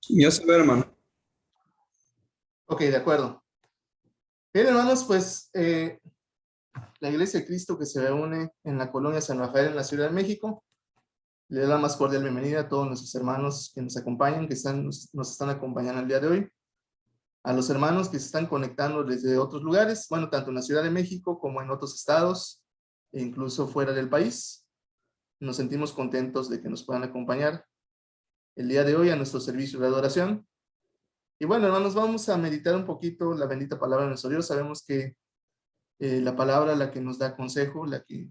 Ya se ve, hermano. Ok, de acuerdo. Bien, hermanos, pues la Iglesia de Cristo que se reúne en la colonia San Rafael en la Ciudad de México le da la más cordial bienvenida a todos nuestros hermanos que nos acompañan, nos están acompañando el día de hoy, a los hermanos que se están conectando desde otros lugares, bueno, tanto en la Ciudad de México como en otros estados e incluso fuera del país. Nos sentimos contentos de que nos puedan acompañar el día de hoy a nuestro servicio de adoración. Y bueno, hermanos, vamos a meditar un poquito la bendita palabra de nuestro Dios. Sabemos que la palabra, la que nos da consejo, la que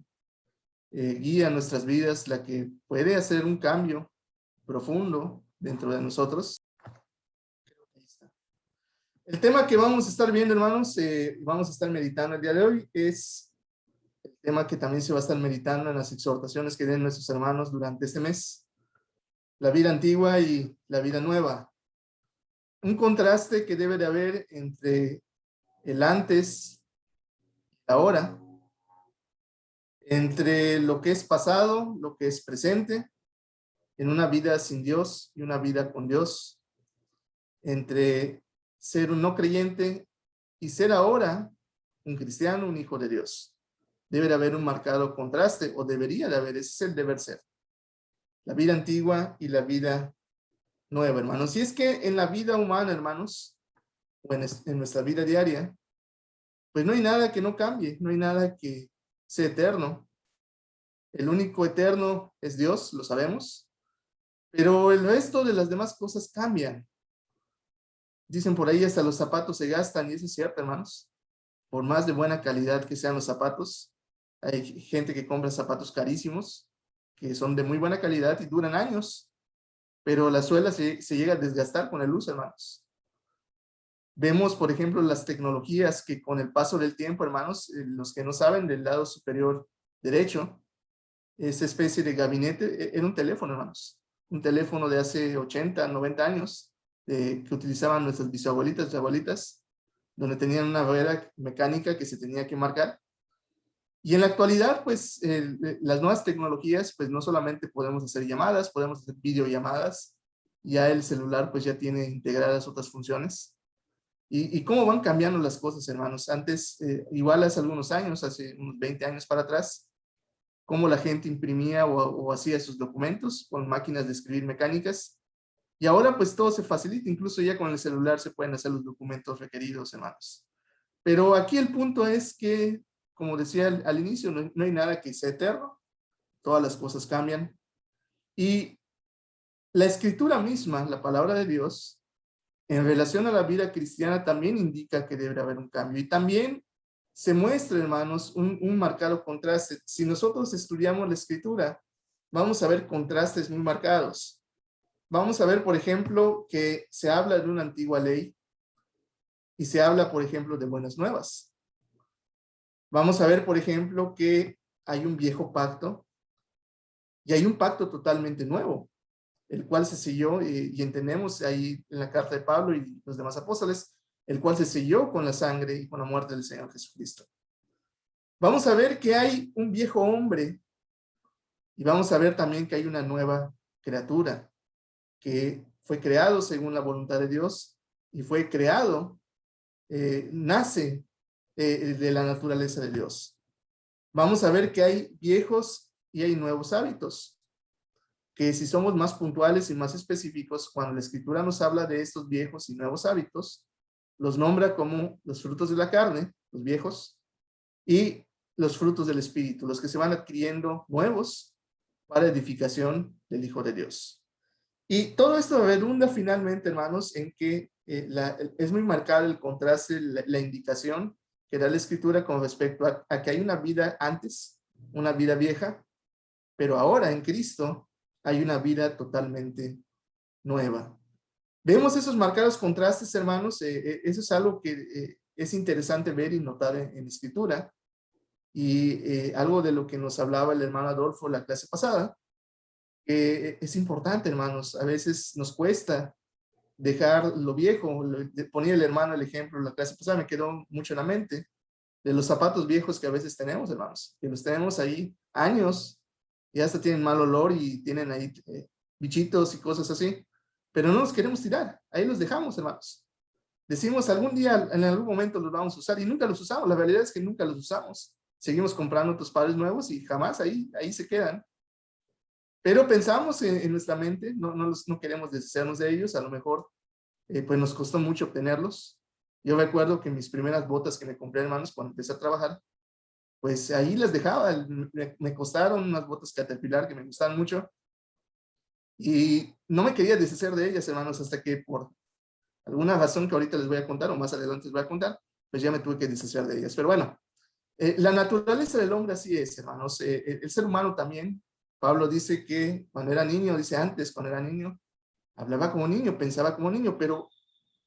guía nuestras vidas, la que puede hacer un cambio profundo dentro de nosotros. El tema que vamos a estar viendo, hermanos, vamos a estar meditando el día de hoy, es el tema que también se va a estar meditando en las exhortaciones que den nuestros hermanos durante este mes. La vida antigua y la vida nueva. Un contraste que debe de haber entre el antes y ahora, entre lo que es pasado, lo que es presente, en una vida sin Dios y una vida con Dios, entre ser un no creyente y ser ahora un cristiano, un hijo de Dios. Debe de haber un marcado contraste, o debería de haber, ese es el deber ser. La vida antigua y la vida nueva, hermanos. Y es que en la vida humana, hermanos, o en nuestra vida diaria, pues no hay nada que no cambie, no hay nada que sea eterno. El único eterno es Dios, lo sabemos, pero el resto de las demás cosas cambian. Dicen por ahí, hasta los zapatos se gastan, y eso es cierto, hermanos. Por más de buena calidad que sean los zapatos, hay gente que compra zapatos carísimos, que son de muy buena calidad y duran años, pero la suela se llega a desgastar con el uso, hermanos. Vemos, por ejemplo, las tecnologías que con el paso del tiempo, hermanos, los que no saben, del lado superior derecho, esa especie de gabinete, era un teléfono, hermanos. Un teléfono de hace 80, 90 años, que utilizaban nuestras bisabuelitas y abuelitas, donde tenían una rueda mecánica que se tenía que marcar. Y en la actualidad, pues, las nuevas tecnologías, pues, no solamente podemos hacer llamadas, podemos hacer videollamadas. Ya el celular, pues, ya tiene integradas otras funciones. Y cómo van cambiando las cosas, hermanos. Antes, igual hace algunos años, hace unos 20 años para atrás, cómo la gente imprimía o hacía sus documentos con máquinas de escribir mecánicas. Y ahora pues todo se facilita, incluso ya con el celular se pueden hacer los documentos requeridos, hermanos. Pero aquí el punto es que, como decía al inicio, no hay nada que sea eterno, todas las cosas cambian. Y la escritura misma, la palabra de Dios, en relación a la vida cristiana también indica que debe haber un cambio. Y también se muestra, hermanos, un marcado contraste. Si nosotros estudiamos la escritura, vamos a ver contrastes muy marcados. Vamos a ver, por ejemplo, que se habla de una antigua ley y se habla, por ejemplo, de buenas nuevas. Vamos a ver, por ejemplo, que hay un viejo pacto y hay un pacto totalmente nuevo, el cual se selló, y entendemos ahí en la carta de Pablo y los demás apóstoles, el cual se selló con la sangre y con la muerte del Señor Jesucristo. Vamos a ver que hay un viejo hombre y vamos a ver también que hay una nueva criatura que fue creado según la voluntad de Dios y fue creado, nace de la naturaleza de Dios. Vamos a ver que hay viejos y hay nuevos hábitos, que si somos más puntuales y más específicos, cuando la Escritura nos habla de estos viejos y nuevos hábitos, los nombra como los frutos de la carne, los viejos, y los frutos del Espíritu, los que se van adquiriendo nuevos para edificación del Hijo de Dios. Y todo esto redunda finalmente, hermanos, en que es muy marcado el contraste, la indicación que da la Escritura con respecto a que hay una vida antes, una vida vieja, pero ahora en Cristo hay una vida totalmente nueva. Vemos esos marcados contrastes, hermanos. Eso es algo que es interesante ver y notar en Escritura. Y algo de lo que nos hablaba el hermano Adolfo la clase pasada, que es importante, hermanos. A veces nos cuesta dejar lo viejo. Ponía el hermano el ejemplo la clase pasada, me quedó mucho en la mente, de los zapatos viejos que a veces tenemos, hermanos, que los tenemos ahí años y hasta tienen mal olor y tienen ahí bichitos y cosas así. pero no los queremos tirar. Ahí los dejamos, hermanos. Decimos algún día, en algún momento los vamos a usar y nunca los usamos. La realidad es que nunca los usamos. Seguimos comprando otros padres nuevos y jamás ahí se quedan. Pero pensamos en nuestra mente, no queremos deshacernos de ellos. A lo mejor pues nos costó mucho obtenerlos. Yo recuerdo que mis primeras botas que me compré, hermanos, cuando empecé a trabajar, pues ahí las dejaba. Me costaron unas botas Caterpillar que me gustaban mucho. Y no me quería deshacer de ellas, hermanos, hasta que por alguna razón que ahorita les voy a contar, o más adelante les voy a contar, pues ya me tuve que deshacer de ellas. Pero bueno, la naturaleza del hombre así es, hermanos. El ser humano también, Pablo dice que cuando era niño, dice antes, cuando era niño, hablaba como niño, pensaba como niño, pero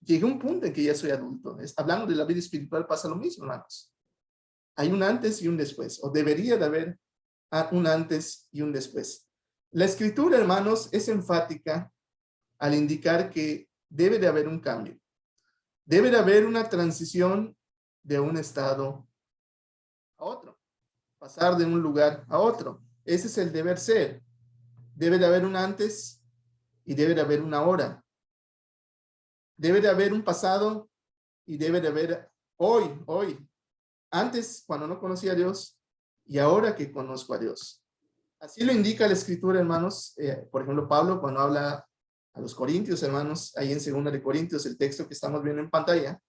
llegué a un punto en que ya soy adulto. Hablando de la vida espiritual pasa lo mismo, hermanos. Hay un antes y un después, o debería de haber un antes y un después. La escritura, hermanos, es enfática al indicar que debe de haber un cambio. Debe de haber una transición de un estado a otro. Pasar de un lugar a otro. Ese es el deber ser. Debe de haber un antes y debe de haber una ahora. Debe de haber un pasado y debe de haber hoy. Antes, cuando no conocía a Dios, y ahora que conozco a Dios. Así lo indica la escritura, hermanos. Por ejemplo, Pablo, cuando habla a los Corintios, hermanos, ahí en 2 de Corintios, el texto que estamos viendo en pantalla,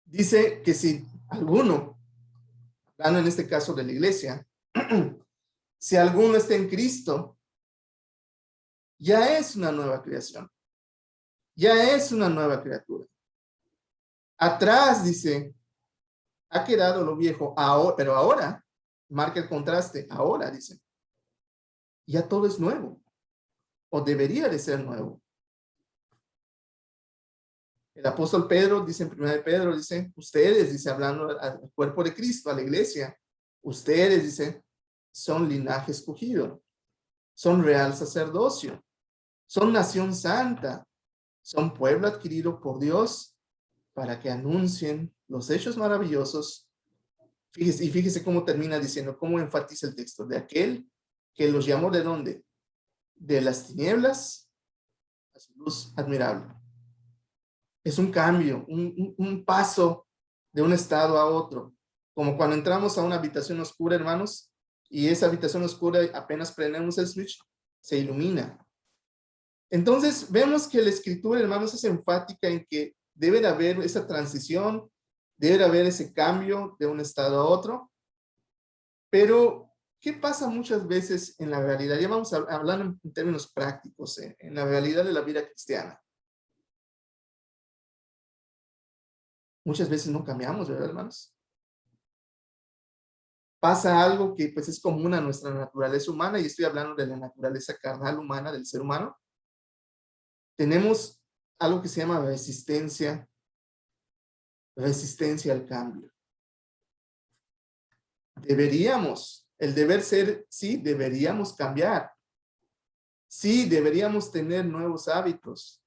dice que si alguno, hablando en este caso de la iglesia, si alguno está en Cristo, ya es una nueva creación. Ya es una nueva criatura. Atrás, dice, ha quedado lo viejo, pero ahora, marca el contraste, ahora, dice, ya todo es nuevo, o debería de ser nuevo. El apóstol Pedro dice en 1 de Pedro, dice, ustedes, dice, hablando al cuerpo de Cristo, a la iglesia, ustedes, dice, son linaje escogido, son real sacerdocio, son nación santa, son pueblo adquirido por Dios para que anuncien los hechos maravillosos. Fíjese cómo termina diciendo, cómo enfatiza el texto, de aquel que los llamó ¿de dónde? De las tinieblas a su luz admirable. Es un cambio, un paso de un estado a otro. Como cuando entramos a una habitación oscura, hermanos, y esa habitación oscura apenas prendemos el switch, se ilumina. Entonces, vemos que la escritura, hermanos, es enfática en que debe de haber esa transición, debe de haber ese cambio de un estado a otro. Pero, ¿qué pasa muchas veces en la realidad? Ya vamos a hablar en términos prácticos, en la realidad de la vida cristiana. Muchas veces no cambiamos, ¿verdad, hermanos? Pasa algo que pues es común a nuestra naturaleza humana, y estoy hablando de la naturaleza carnal humana del ser humano. Tenemos algo que se llama resistencia al cambio. El deber ser, sí, deberíamos cambiar. Sí, deberíamos tener nuevos hábitos.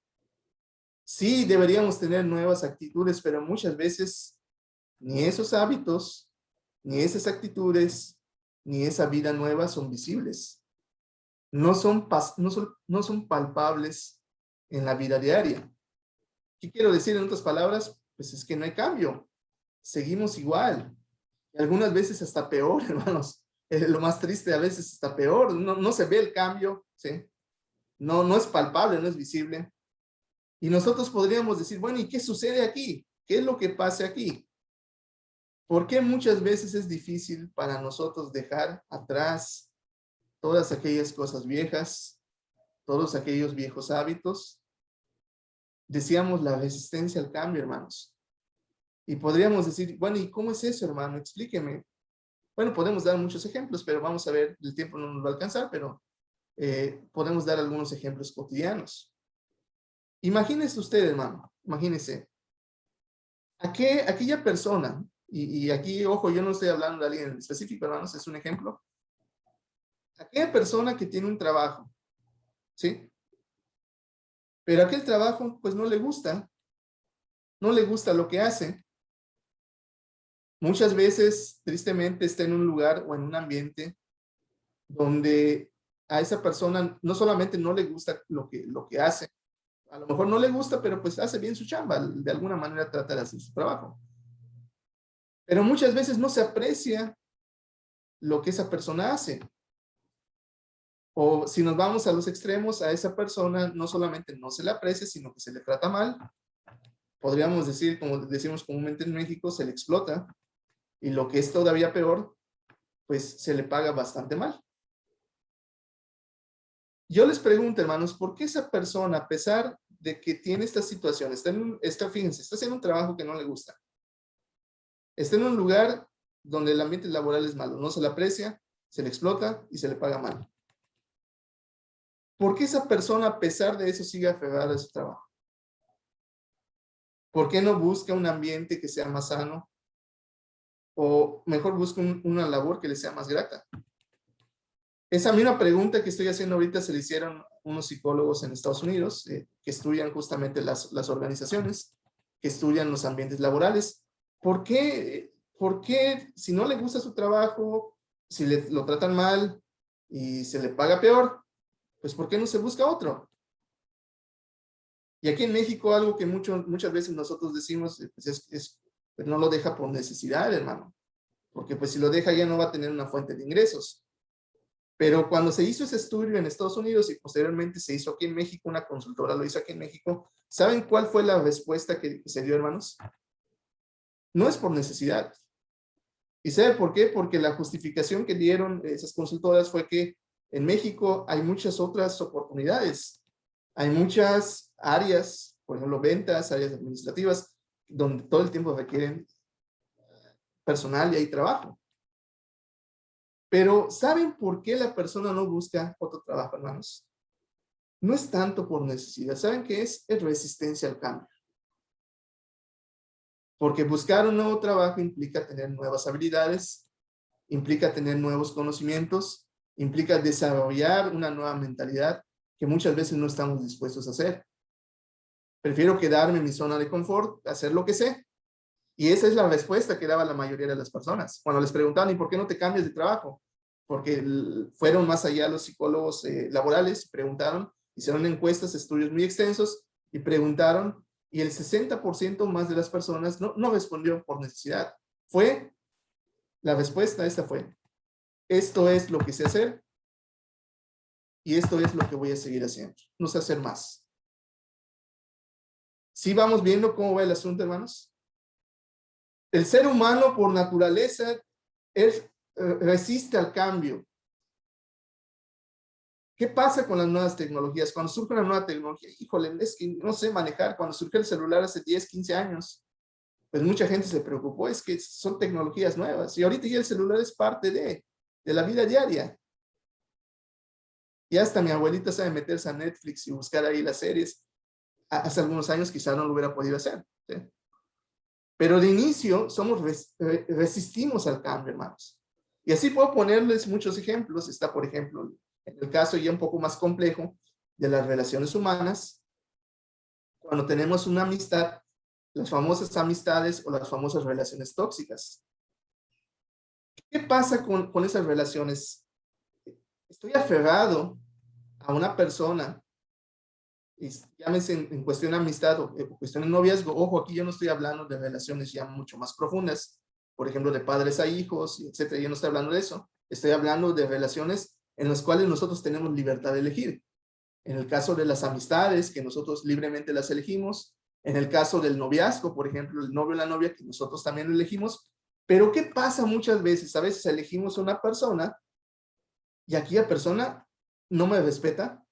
Sí, deberíamos tener nuevas actitudes, pero muchas veces ni esos hábitos, ni esas actitudes, ni esa vida nueva son visibles. No son palpables en la vida diaria. ¿Qué quiero decir en otras palabras? Pues es que no hay cambio. Seguimos igual. Y algunas veces hasta peor, hermanos. Lo más triste, a veces hasta peor. No se ve el cambio, ¿sí? No es palpable, no es visible. Y nosotros podríamos decir, bueno, ¿y qué sucede aquí? ¿Qué es lo que pasa aquí? ¿Por qué muchas veces es difícil para nosotros dejar atrás todas aquellas cosas viejas, todos aquellos viejos hábitos? Decíamos la resistencia al cambio, hermanos. Y podríamos decir, bueno, ¿y cómo es eso, hermano? Explíqueme. Bueno, podemos dar muchos ejemplos, pero vamos a ver, el tiempo no nos va a alcanzar, pero podemos dar algunos ejemplos cotidianos. Imagínese usted, hermano, imagínese, aquella persona, y aquí, ojo, yo no estoy hablando de alguien en específico, hermanos, es un ejemplo. Aquella persona que tiene un trabajo, ¿sí? Pero aquel trabajo, pues no le gusta lo que hace. Muchas veces, tristemente, está en un lugar o en un ambiente donde a esa persona no solamente no le gusta lo que hace, a lo mejor no le gusta, pero pues hace bien su chamba, de alguna manera trata de hacer su trabajo. Pero muchas veces no se aprecia lo que esa persona hace. O si nos vamos a los extremos, a esa persona no solamente no se le aprecia, sino que se le trata mal. Podríamos decir, como decimos comúnmente en México, se le explota. Y lo que es todavía peor, pues se le paga bastante mal. Yo les pregunto, hermanos, ¿por qué esa persona, a pesar de que tiene esta situación, fíjense, está haciendo un trabajo que no le gusta, está en un lugar donde el ambiente laboral es malo, no se le aprecia, se le explota y se le paga mal? ¿Por qué esa persona, a pesar de eso, sigue aferrada a su trabajo? ¿Por qué no busca un ambiente que sea más sano? O mejor busca una labor que le sea más grata. Esa misma pregunta que estoy haciendo ahorita se le hicieron unos psicólogos en Estados Unidos que estudian justamente las organizaciones, que estudian los ambientes laborales. ¿Por qué si no le gusta su trabajo, si lo tratan mal y se le paga peor, pues ¿por qué no se busca otro? Y aquí en México algo que muchas veces nosotros decimos pues no lo deja por necesidad, hermano. Porque pues si lo deja ya no va a tener una fuente de ingresos. Pero cuando se hizo ese estudio en Estados Unidos y posteriormente se hizo aquí en México, una consultora lo hizo aquí en México, ¿saben cuál fue la respuesta que se dio, hermanos? No es por necesidad. ¿Y sabe por qué? Porque la justificación que dieron esas consultoras fue que en México hay muchas otras oportunidades. Hay muchas áreas, por ejemplo, ventas, áreas administrativas, donde todo el tiempo requieren personal y hay trabajo. Pero ¿saben por qué la persona no busca otro trabajo, hermanos? No es tanto por necesidad. ¿Saben qué es? Es resistencia al cambio. Porque buscar un nuevo trabajo implica tener nuevas habilidades, implica tener nuevos conocimientos, implica desarrollar una nueva mentalidad que muchas veces no estamos dispuestos a hacer. Prefiero quedarme en mi zona de confort, hacer lo que sé. Y esa es la respuesta que daba la mayoría de las personas. Cuando les preguntaban, ¿y por qué no te cambias de trabajo? Porque fueron más allá los psicólogos laborales, preguntaron, hicieron encuestas, estudios muy extensos y preguntaron, y el 60% más de las personas no respondió por necesidad. La respuesta esta fue, esto es lo que sé hacer y esto es lo que voy a seguir haciendo. No sé hacer más. ¿Sí vamos viendo cómo va el asunto, hermanos? El ser humano por naturaleza resiste al cambio. ¿Qué pasa con las nuevas tecnologías? Cuando surge una nueva tecnología, híjole, es que no sé manejar. Cuando surgió el celular hace 10, 15 años, pues mucha gente se preocupó, es que son tecnologías nuevas. Y ahorita ya el celular es parte de la vida diaria. Y hasta mi abuelita sabe meterse a Netflix y buscar ahí las series. Hace algunos años quizá no lo hubiera podido hacer. ¿Sí? Pero de inicio resistimos al cambio, hermanos. Y así puedo ponerles muchos ejemplos. Está, por ejemplo, en el caso ya un poco más complejo de las relaciones humanas, cuando tenemos una amistad, las famosas amistades o las famosas relaciones tóxicas. ¿Qué pasa con esas relaciones? Estoy aferrado a una persona, y llámese en cuestión de amistad o cuestión de noviazgo. Ojo, aquí yo no estoy hablando de relaciones ya mucho más profundas, por ejemplo, de padres a hijos, etcétera. Yo no estoy hablando de eso. Estoy hablando de relaciones en las cuales nosotros tenemos libertad de elegir. En el caso de las amistades, que nosotros libremente las elegimos. En el caso del noviazgo, por ejemplo, el novio o la novia, que nosotros también lo elegimos. Pero ¿qué pasa muchas veces? A veces elegimos a una persona y aquella persona no me respeta,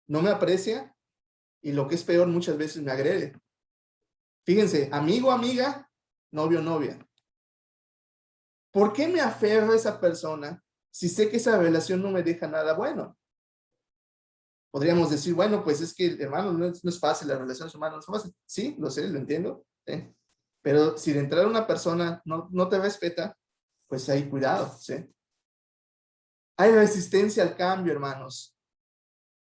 no me aprecia y lo que es peor, muchas veces me agrede. Fíjense, amigo, amiga, novio, novia. ¿Por qué me aferro a esa persona si sé que esa relación no me deja nada bueno? Podríamos decir, bueno, pues es que, hermano, no es fácil, las relaciones humanas no son fáciles. Sí, lo sé, lo entiendo. ¿Sí? Pero si de entrada una persona no te respeta, pues hay cuidado. ¿Sí? Hay resistencia al cambio, hermanos.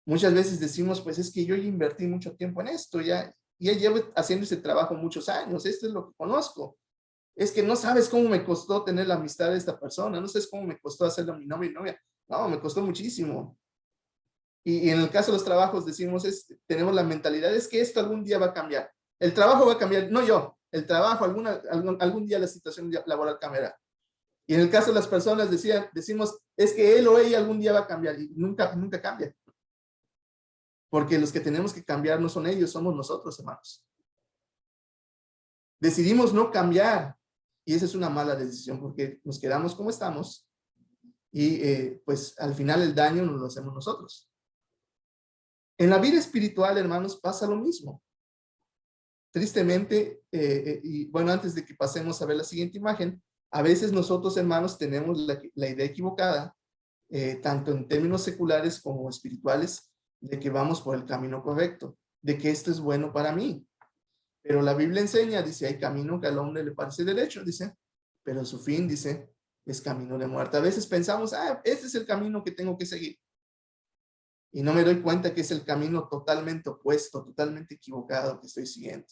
Muchas veces decimos, pues es que yo ya invertí mucho tiempo en esto, ya llevo haciendo ese trabajo muchos años, esto es lo que conozco. Es que no sabes cómo me costó tener la amistad de esta persona, no sabes cómo me costó hacerlo mi novia y novia. No, me costó muchísimo. Y en el caso de los trabajos decimos, tenemos la mentalidad, es que esto algún día va a cambiar. El trabajo va a cambiar, no yo. El trabajo, algún día la situación laboral cambiará. Y en el caso de las personas decimos, es que él o ella algún día va a cambiar. Y nunca cambia. Porque los que tenemos que cambiar no son ellos, somos nosotros, hermanos. Decidimos no cambiar. Y esa es una mala decisión porque nos quedamos como estamos. Y pues al final el daño nos lo hacemos nosotros. En la vida espiritual, hermanos, pasa lo mismo. Tristemente, y bueno, antes de que pasemos a ver la siguiente imagen, a veces nosotros, hermanos, tenemos la idea equivocada, tanto en términos seculares como espirituales, de que vamos por el camino correcto, de que esto es bueno para mí. Pero la Biblia enseña, dice, hay camino que al hombre le parece derecho, dice, pero su fin, dice, es camino de muerte. A veces pensamos, este es el camino que tengo que seguir. Y no me doy cuenta que es el camino totalmente opuesto, totalmente equivocado que estoy siguiendo.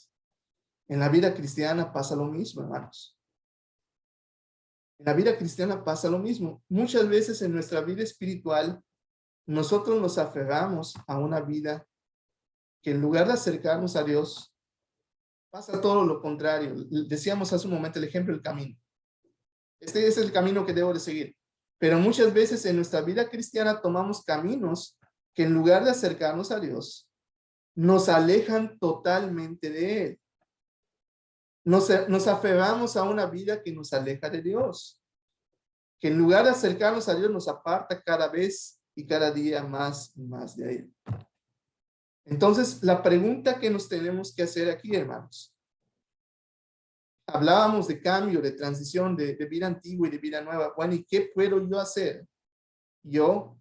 En la vida cristiana pasa lo mismo, hermanos. En la vida cristiana pasa lo mismo. Muchas veces en nuestra vida espiritual, nosotros nos aferramos a una vida que en lugar de acercarnos a Dios, pasa todo lo contrario. Decíamos hace un momento el ejemplo del camino. Este es el camino que debo de seguir. Pero muchas veces en nuestra vida cristiana tomamos caminos que en lugar de acercarnos a Dios, nos alejan totalmente de Él. Nos aferramos a una vida que nos aleja de Dios, que en lugar de acercarnos a Dios nos aparta cada vez y cada día más y más de Él. Entonces, la pregunta que nos tenemos que hacer aquí, hermanos, hablábamos de cambio, de transición, de vida antigua y de vida nueva. Bueno, ¿y qué puedo yo hacer? Yo,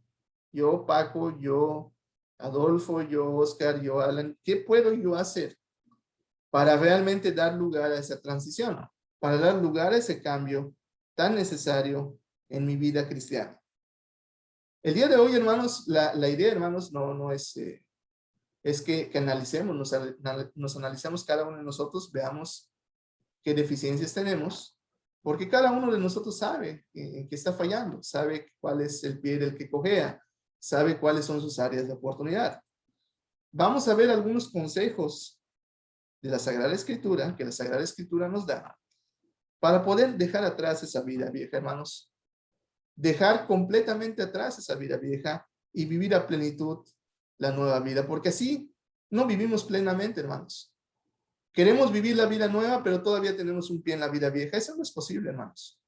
Paco, yo, Adolfo, yo, Oscar, yo, Alan, ¿qué puedo yo hacer para realmente dar lugar a esa transición? Para dar lugar a ese cambio tan necesario en mi vida cristiana. El día de hoy, hermanos, la idea, hermanos, no es, es que analicemos, nos analicemos cada uno de nosotros, veamos qué deficiencias tenemos, porque cada uno de nosotros sabe en qué está fallando, sabe cuál es el pie del que cojea, sabe cuáles son sus áreas de oportunidad. Vamos a ver algunos consejos de la Sagrada Escritura, que la Sagrada Escritura nos da, para poder dejar atrás esa vida vieja, hermanos. Dejar completamente atrás esa vida vieja y vivir a plenitud la nueva vida, porque así no vivimos plenamente, hermanos. Queremos vivir la vida nueva, pero todavía tenemos un pie en la vida vieja. Eso no es posible, hermanos.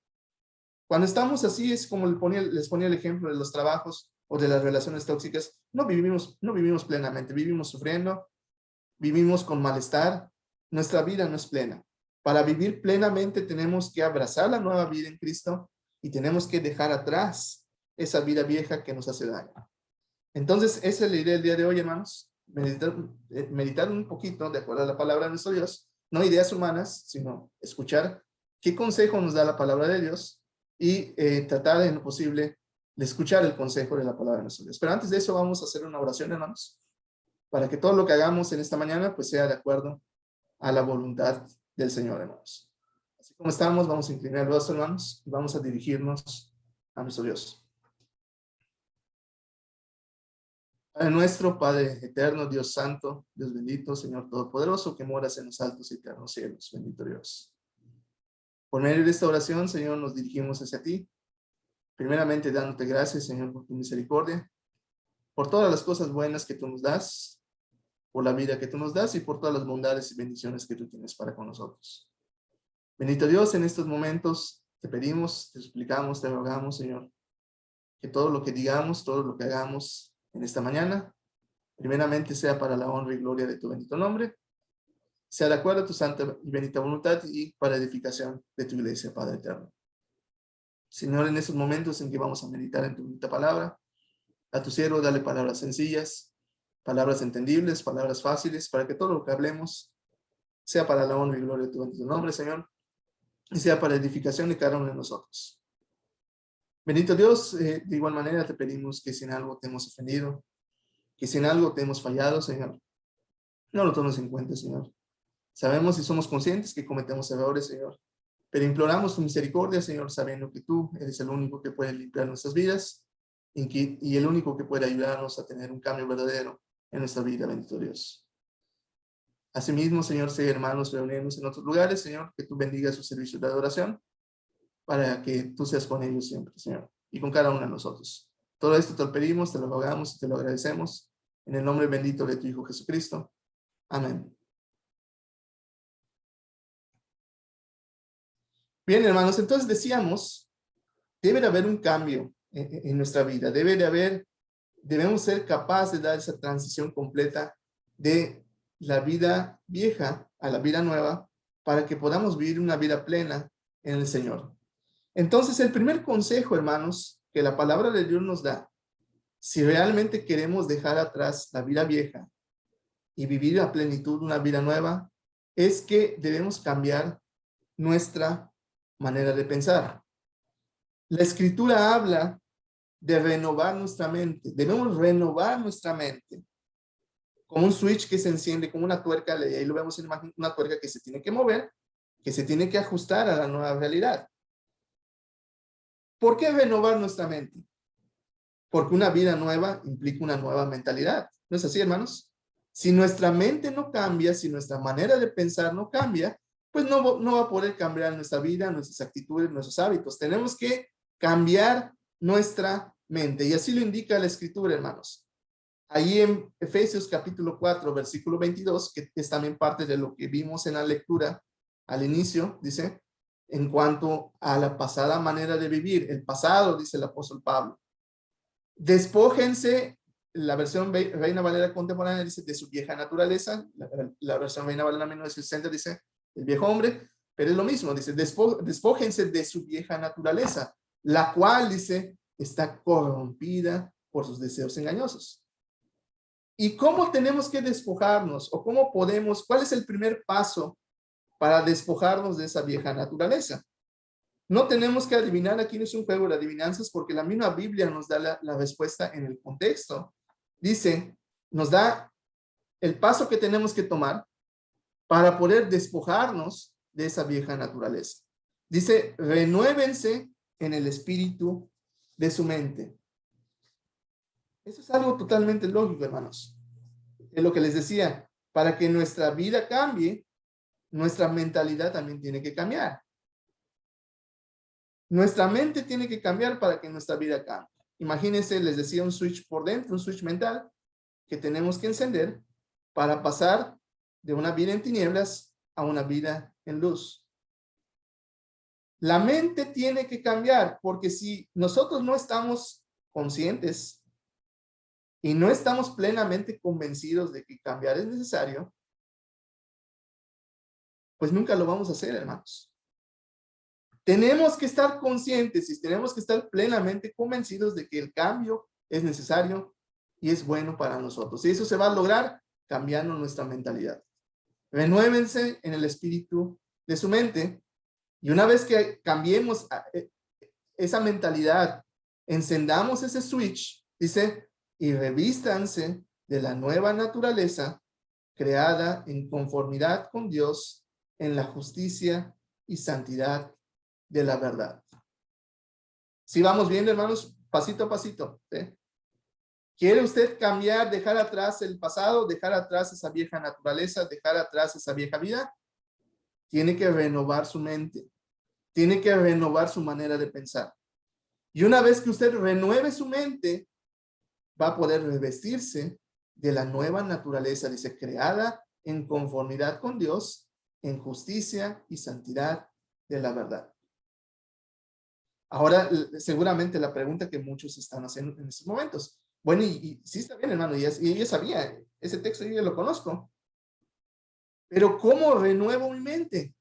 Cuando estamos así, es como les ponía el ejemplo de los trabajos o de las relaciones tóxicas. No vivimos plenamente, vivimos sufriendo, vivimos con malestar. Nuestra vida no es plena. Para vivir plenamente tenemos que abrazar la nueva vida en Cristo y tenemos que dejar atrás esa vida vieja que nos hace daño. Entonces, esa es la idea del día de hoy, hermanos. Meditar un poquito de acuerdo a la palabra de nuestro Dios, no ideas humanas, sino escuchar qué consejo nos da la palabra de Dios y tratar en lo posible de escuchar el consejo de la palabra de nuestro Dios. Pero antes de eso vamos a hacer una oración, hermanos, para que todo lo que hagamos en esta mañana pues sea de acuerdo a la voluntad del Señor, hermanos. Así como estamos, vamos a inclinar el rostro, hermanos, y vamos a dirigirnos a nuestro Dios. Padre nuestro, Padre eterno, Dios santo, Dios bendito, Señor todopoderoso, que moras en los altos y eternos cielos, bendito Dios. Por medio de esta oración, Señor, nos dirigimos hacia ti, primeramente dándote gracias, Señor, por tu misericordia, por todas las cosas buenas que tú nos das, por la vida que tú nos das y por todas las bondades y bendiciones que tú tienes para con nosotros. Bendito Dios, en estos momentos te pedimos, te suplicamos, te rogamos, Señor, que todo lo que digamos, todo lo que hagamos en esta mañana, primeramente sea para la honra y gloria de tu bendito nombre, sea de acuerdo a tu santa y bendita voluntad y para edificación de tu iglesia, Padre eterno. Señor, en estos momentos en que vamos a meditar en tu bendita palabra, a tu siervo dale palabras sencillas, palabras entendibles, palabras fáciles, para que todo lo que hablemos sea para la honra y gloria de tu bendito nombre, Señor, y sea para edificación de cada uno de nosotros. Bendito Dios, de igual manera te pedimos que si en algo te hemos ofendido, que si en algo te hemos fallado, Señor, no lo tomes en cuenta, Señor. Sabemos y somos conscientes que cometemos errores, Señor, pero imploramos tu misericordia, Señor, sabiendo que tú eres el único que puede limpiar nuestras vidas y el único que puede ayudarnos a tener un cambio verdadero en nuestra vida, bendito Dios. Asimismo, Señor, si hermanos reunirnos en otros lugares, Señor, que tú bendigas su servicio de adoración para que tú seas con ellos siempre, Señor, y con cada uno de nosotros. Todo esto te lo pedimos, te lo rogamos y te lo agradecemos en el nombre bendito de tu Hijo Jesucristo. Amén. Bien, hermanos, entonces decíamos, debe de haber un cambio en nuestra vida, debemos ser capaces de dar esa transición completa de la vida vieja a la vida nueva para que podamos vivir una vida plena en el Señor. Entonces, el primer consejo, hermanos, que la palabra de Dios nos da, si realmente queremos dejar atrás la vida vieja y vivir a plenitud una vida nueva, es que debemos cambiar nuestra manera de pensar. La Escritura habla de renovar nuestra mente. Debemos renovar nuestra mente. Como un switch que se enciende, como una tuerca, ahí lo vemos en imagen, una tuerca que se tiene que mover, que se tiene que ajustar a la nueva realidad. ¿Por qué renovar nuestra mente? Porque una vida nueva implica una nueva mentalidad. ¿No es así, hermanos? Si nuestra mente no cambia, si nuestra manera de pensar no cambia, pues no va a poder cambiar nuestra vida, nuestras actitudes, nuestros hábitos. Tenemos que cambiar nuestra mente. Y así lo indica la Escritura, hermanos. Ahí en Efesios capítulo 4, versículo 22, que es también parte de lo que vimos en la lectura al inicio, dice, en cuanto a la pasada manera de vivir, el pasado, dice el apóstol Pablo. Despójense, la versión Reina Valera contemporánea dice de su vieja naturaleza, la versión Reina Valera 1960 dice el viejo hombre, pero es lo mismo, dice despójense de su vieja naturaleza, la cual, dice, está corrompida por sus deseos engañosos. ¿Y cómo tenemos que despojarnos? ¿O cómo podemos? ¿Cuál es el primer paso para despojarnos de esa vieja naturaleza? No tenemos que adivinar, aquí no es un juego de adivinanzas, porque la misma Biblia nos da la respuesta en el contexto. Dice, nos da el paso que tenemos que tomar para poder despojarnos de esa vieja naturaleza. Dice, renuévense en el espíritu de su mente. Eso es algo totalmente lógico, hermanos. Es lo que les decía, para que nuestra vida cambie, nuestra mentalidad también tiene que cambiar. Nuestra mente tiene que cambiar para que nuestra vida cambie. Imagínense, les decía, un switch por dentro, un switch mental que tenemos que encender para pasar de una vida en tinieblas a una vida en luz. La mente tiene que cambiar, porque si nosotros no estamos conscientes y no estamos plenamente convencidos de que cambiar es necesario, pues nunca lo vamos a hacer, hermanos. Tenemos que estar conscientes y tenemos que estar plenamente convencidos de que el cambio es necesario y es bueno para nosotros. Y eso se va a lograr cambiando nuestra mentalidad. Renuévense en el espíritu de su mente. Y una vez que cambiemos esa mentalidad, encendamos ese switch, dice, y revístanse de la nueva naturaleza creada en conformidad con Dios en la justicia y santidad de la verdad. Si vamos viendo, hermanos, pasito a pasito. ¿Sí? ¿Quiere usted cambiar, dejar atrás el pasado, dejar atrás esa vieja naturaleza, dejar atrás esa vieja vida? Tiene que renovar su mente. Tiene que renovar su manera de pensar. Y una vez que usted renueve su mente, va a poder revestirse de la nueva naturaleza, dice, creada en conformidad con Dios, en justicia y santidad de la verdad. Ahora, seguramente la pregunta que muchos están haciendo en estos momentos. Bueno, y sí está bien, hermano, y yo sabía, ese texto yo ya lo conozco. Pero ¿cómo renuevo mi mente?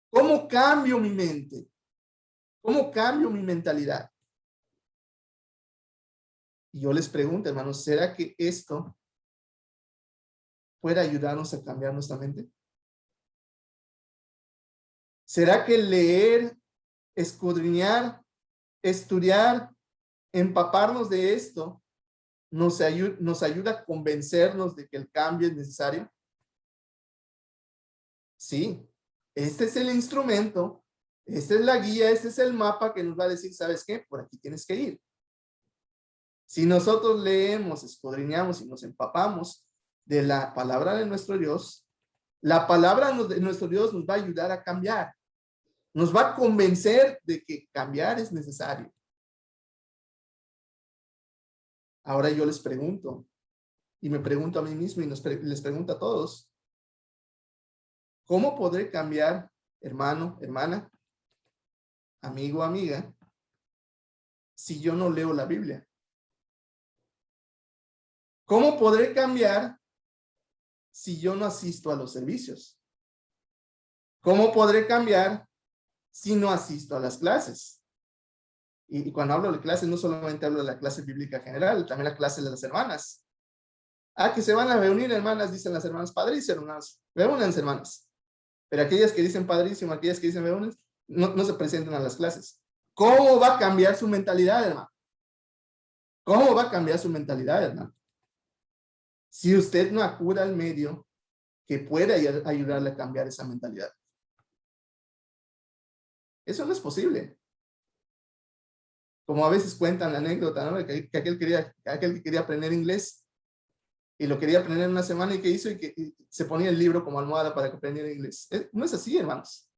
¿Cómo cambio mi mente? ¿Cómo cambio mi mentalidad? Y yo les pregunto, hermanos, ¿será que esto puede ayudarnos a cambiar nuestra mente? ¿Será que leer, escudriñar, estudiar, empaparnos de esto nos ayuda a convencernos de que el cambio es necesario? Sí, este es el instrumento, esta es la guía, este es el mapa que nos va a decir, ¿sabes qué? Por aquí tienes que ir. Si nosotros leemos, escudriñamos y nos empapamos de la palabra de nuestro Dios, la palabra de nuestro Dios nos va a ayudar a cambiar. Nos va a convencer de que cambiar es necesario. Ahora yo les pregunto, y me pregunto a mí mismo y les pregunto a todos, ¿cómo podré cambiar, hermano, hermana, amigo, amiga, si yo no leo la Biblia? ¿Cómo podré cambiar si yo no asisto a los servicios? ¿Cómo podré cambiar si no asisto a las clases? Y cuando hablo de clases, no solamente hablo de la clase bíblica general, también la clase de las hermanas. Que se van a reunir, hermanas, dicen las hermanas, padrísimo, hermanas, reúnanse, hermanas. Pero aquellas que dicen padrísimo, aquellas que dicen reúnanse, no se presentan a las clases. ¿Cómo va a cambiar su mentalidad, hermano? ¿Cómo va a cambiar su mentalidad, hermano? Si usted no acude al medio que pueda ayudarle a cambiar esa mentalidad. Eso no es posible. Como a veces cuentan la anécdota, ¿no? Que aquel que quería aprender inglés y lo quería aprender en una semana, y que hizo y que se ponía el libro como almohada para que aprendiera inglés. No es así, hermanos.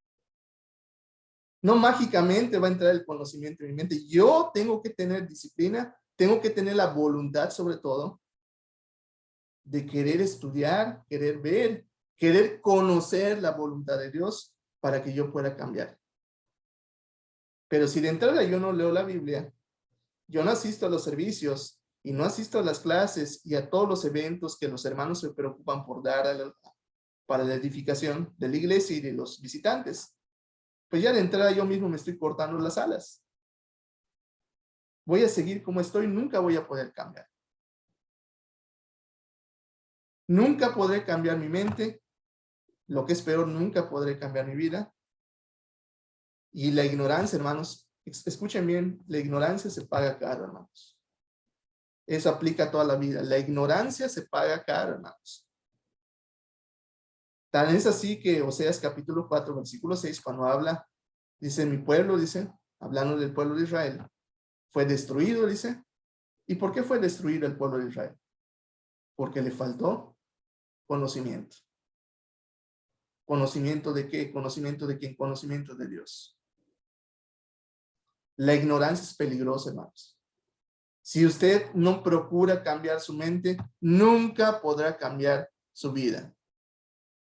No mágicamente va a entrar el conocimiento en mi mente. Yo tengo que tener disciplina, tengo que tener la voluntad, sobre todo, de querer estudiar, querer ver, querer conocer la voluntad de Dios para que yo pueda cambiar. Pero si de entrada yo no leo la Biblia, yo no asisto a los servicios y no asisto a las clases y a todos los eventos que los hermanos se preocupan por dar para la edificación de la iglesia y de los visitantes, pues ya de entrada yo mismo me estoy cortando las alas. Voy a seguir como estoy, nunca voy a poder cambiar. Nunca podré cambiar mi mente. Lo que es peor, nunca podré cambiar mi vida. Y la ignorancia, hermanos, escuchen bien, la ignorancia se paga caro, hermanos. Eso aplica a toda la vida. La ignorancia se paga caro, hermanos. Tan es así que Oseas capítulo 4, versículo 6, cuando habla, dice, mi pueblo, dice, hablando del pueblo de Israel, fue destruido, dice. ¿Y por qué fue destruido el pueblo de Israel? Porque le faltó conocimiento. ¿Conocimiento de qué? ¿Conocimiento de quién? Conocimiento de Dios. La ignorancia es peligrosa, hermanos. Si usted no procura cambiar su mente, nunca podrá cambiar su vida.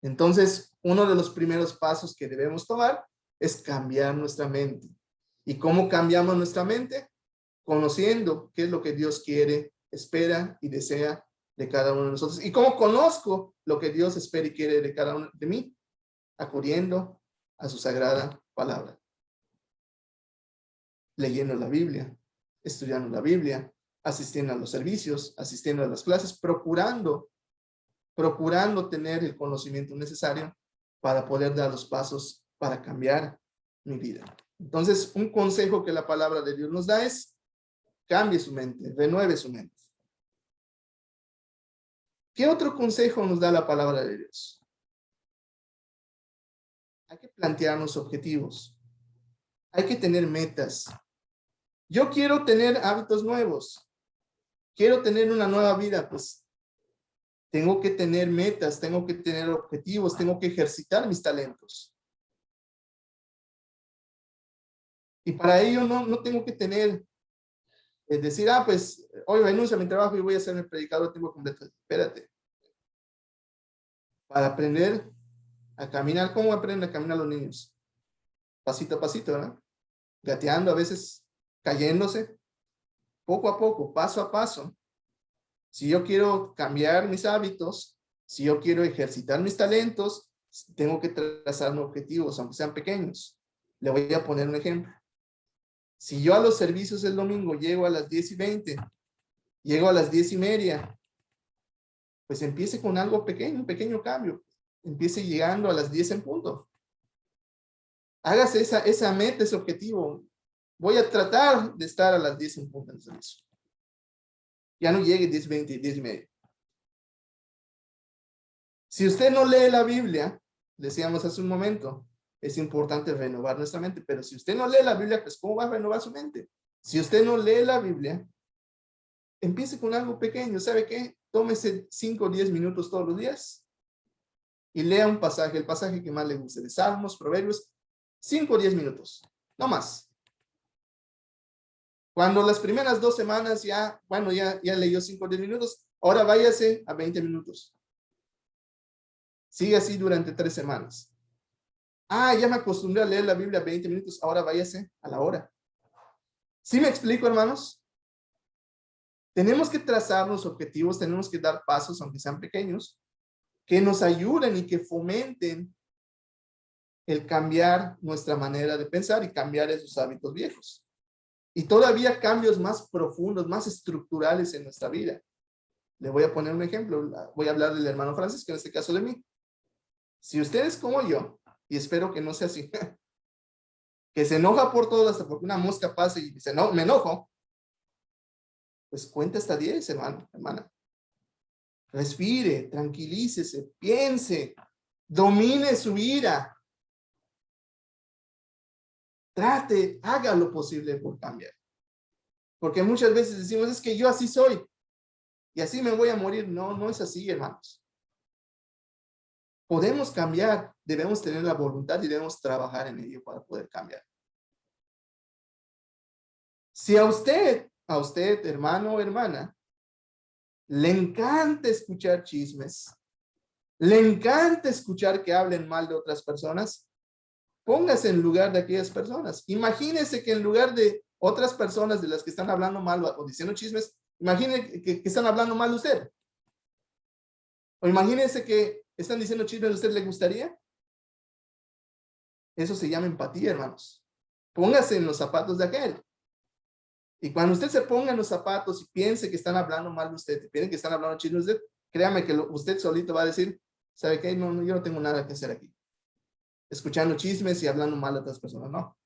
Entonces, uno de los primeros pasos que debemos tomar es cambiar nuestra mente. ¿Y cómo cambiamos nuestra mente? Conociendo qué es lo que Dios quiere, espera y desea de cada uno de nosotros. ¿Y cómo conozco lo que Dios espera y quiere de cada uno de mí? Acudiendo a su sagrada palabra. Leyendo la Biblia, estudiando la Biblia, asistiendo a los servicios, asistiendo a las clases, procurando tener el conocimiento necesario para poder dar los pasos para cambiar mi vida. Entonces, un consejo que la palabra de Dios nos da es: cambie su mente, renueve su mente. ¿Qué otro consejo nos da la palabra de Dios? Hay que plantearnos objetivos. Hay que tener metas. Yo quiero tener hábitos nuevos. Quiero tener una nueva vida, pues tengo que tener metas, tengo que tener objetivos, tengo que ejercitar mis talentos. Y para ello no tengo que tener, decir, pues hoy renuncio a mi trabajo y voy a ser el predicador a tiempo completo. Espérate. Para aprender a caminar, ¿cómo aprenden a caminar los niños? Pasito a pasito, ¿verdad? Gateando, a veces cayéndose, poco a poco, paso a paso. Si yo quiero cambiar mis hábitos, si yo quiero ejercitar mis talentos, tengo que trazarme objetivos, aunque sean pequeños. Le voy a poner un ejemplo. Si yo a los servicios el domingo llego a las 10:20, llego a las 10:30, pues empiece con algo pequeño, un pequeño cambio. Empiece llegando a las 10 en punto. Hágase esa meta, ese objetivo. Voy a tratar de estar a las 10 en punto en el servicio. Ya no llegue 10:20, 10:30. Si usted no lee la Biblia, decíamos hace un momento, es importante renovar nuestra mente, pero si usted no lee la Biblia, pues ¿cómo va a renovar su mente? Si usted no lee la Biblia, empiece con algo pequeño. ¿Sabe qué? Tómese 5 o 10 minutos todos los días y lea un pasaje, el pasaje que más le guste, de Salmos, Proverbios, 5 o 10 minutos, no más. Cuando las primeras 2 semanas ya leyó 5 o 10 minutos, ahora váyase a 20 minutos. Sigue así durante 3 semanas. Ya me acostumbré a leer la Biblia 20 minutos, ahora váyase a la hora. ¿Sí me explico, hermanos? Tenemos que trazarnos objetivos, tenemos que dar pasos, aunque sean pequeños, que nos ayuden y que fomenten el cambiar nuestra manera de pensar y cambiar esos hábitos viejos. Y todavía cambios más profundos, más estructurales en nuestra vida. Le voy a poner un ejemplo. Voy a hablar del hermano Francisco, en este caso de mí. Si usted es como yo, y espero que no sea así, que se enoja por todo, hasta porque una mosca pasa y dice, no, me enojo, pues cuenta hasta 10, hermano, hermana. Respire, tranquilícese, piense, domine su ira. Trate, haga lo posible por cambiar. Porque muchas veces decimos, es que yo así soy y así me voy a morir. No, no es así, hermanos. Podemos cambiar, debemos tener la voluntad y debemos trabajar en ello para poder cambiar. Si a usted, hermano o hermana, le encanta escuchar chismes, le encanta escuchar que hablen mal de otras personas, póngase en lugar de aquellas personas. Imagínese que en lugar de otras personas de las que están hablando mal o diciendo chismes, imagine que están hablando mal de usted. O imagínese que están diciendo chismes de usted, ¿le gustaría? Eso se llama empatía, hermanos. Póngase en los zapatos de aquel. Y cuando usted se ponga en los zapatos y piense que están hablando mal de usted, y piensen que están hablando chismes de usted, créame que usted solito va a decir, ¿sabe qué? No, yo no tengo nada que hacer aquí. Escuchando chismes y hablando mal de otras personas, no.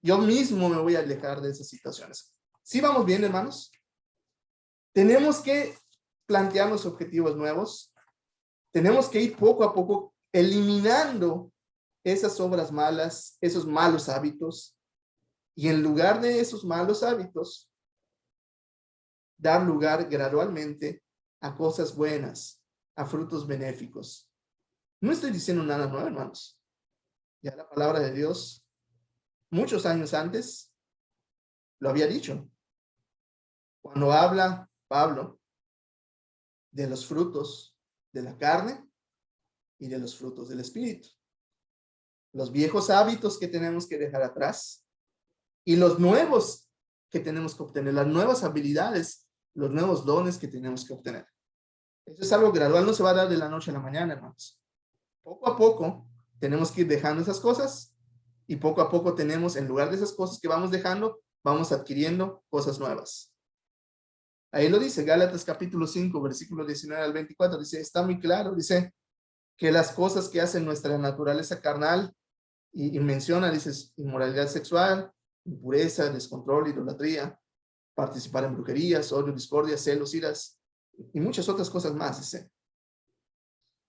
Yo mismo me voy a alejar de esas situaciones. ¿Sí vamos bien, hermanos? Tenemos que plantearnos objetivos nuevos. Tenemos que ir poco a poco eliminando esas obras malas, esos malos hábitos. Y en lugar de esos malos hábitos, dar lugar gradualmente a cosas buenas, a frutos benéficos. No estoy diciendo nada nuevo, hermanos. Ya la palabra de Dios, muchos años antes, lo había dicho. Cuando habla Pablo de los frutos de la carne y de los frutos del espíritu. Los viejos hábitos que tenemos que dejar atrás y los nuevos que tenemos que obtener, las nuevas habilidades, los nuevos dones que tenemos que obtener. Eso es algo gradual, no se va a dar de la noche a la mañana, hermanos. Poco a poco tenemos que ir dejando esas cosas y poco a poco tenemos, en lugar de esas cosas que vamos dejando, vamos adquiriendo cosas nuevas. Ahí lo dice, Gálatas capítulo 5, versículo 19 al 24, dice, está muy claro, dice, que las cosas que hacen nuestra naturaleza carnal, y menciona, dice, inmoralidad sexual, impureza, descontrol, idolatría, participar en brujerías, odio, discordia, celos, iras, y muchas otras cosas más, dice.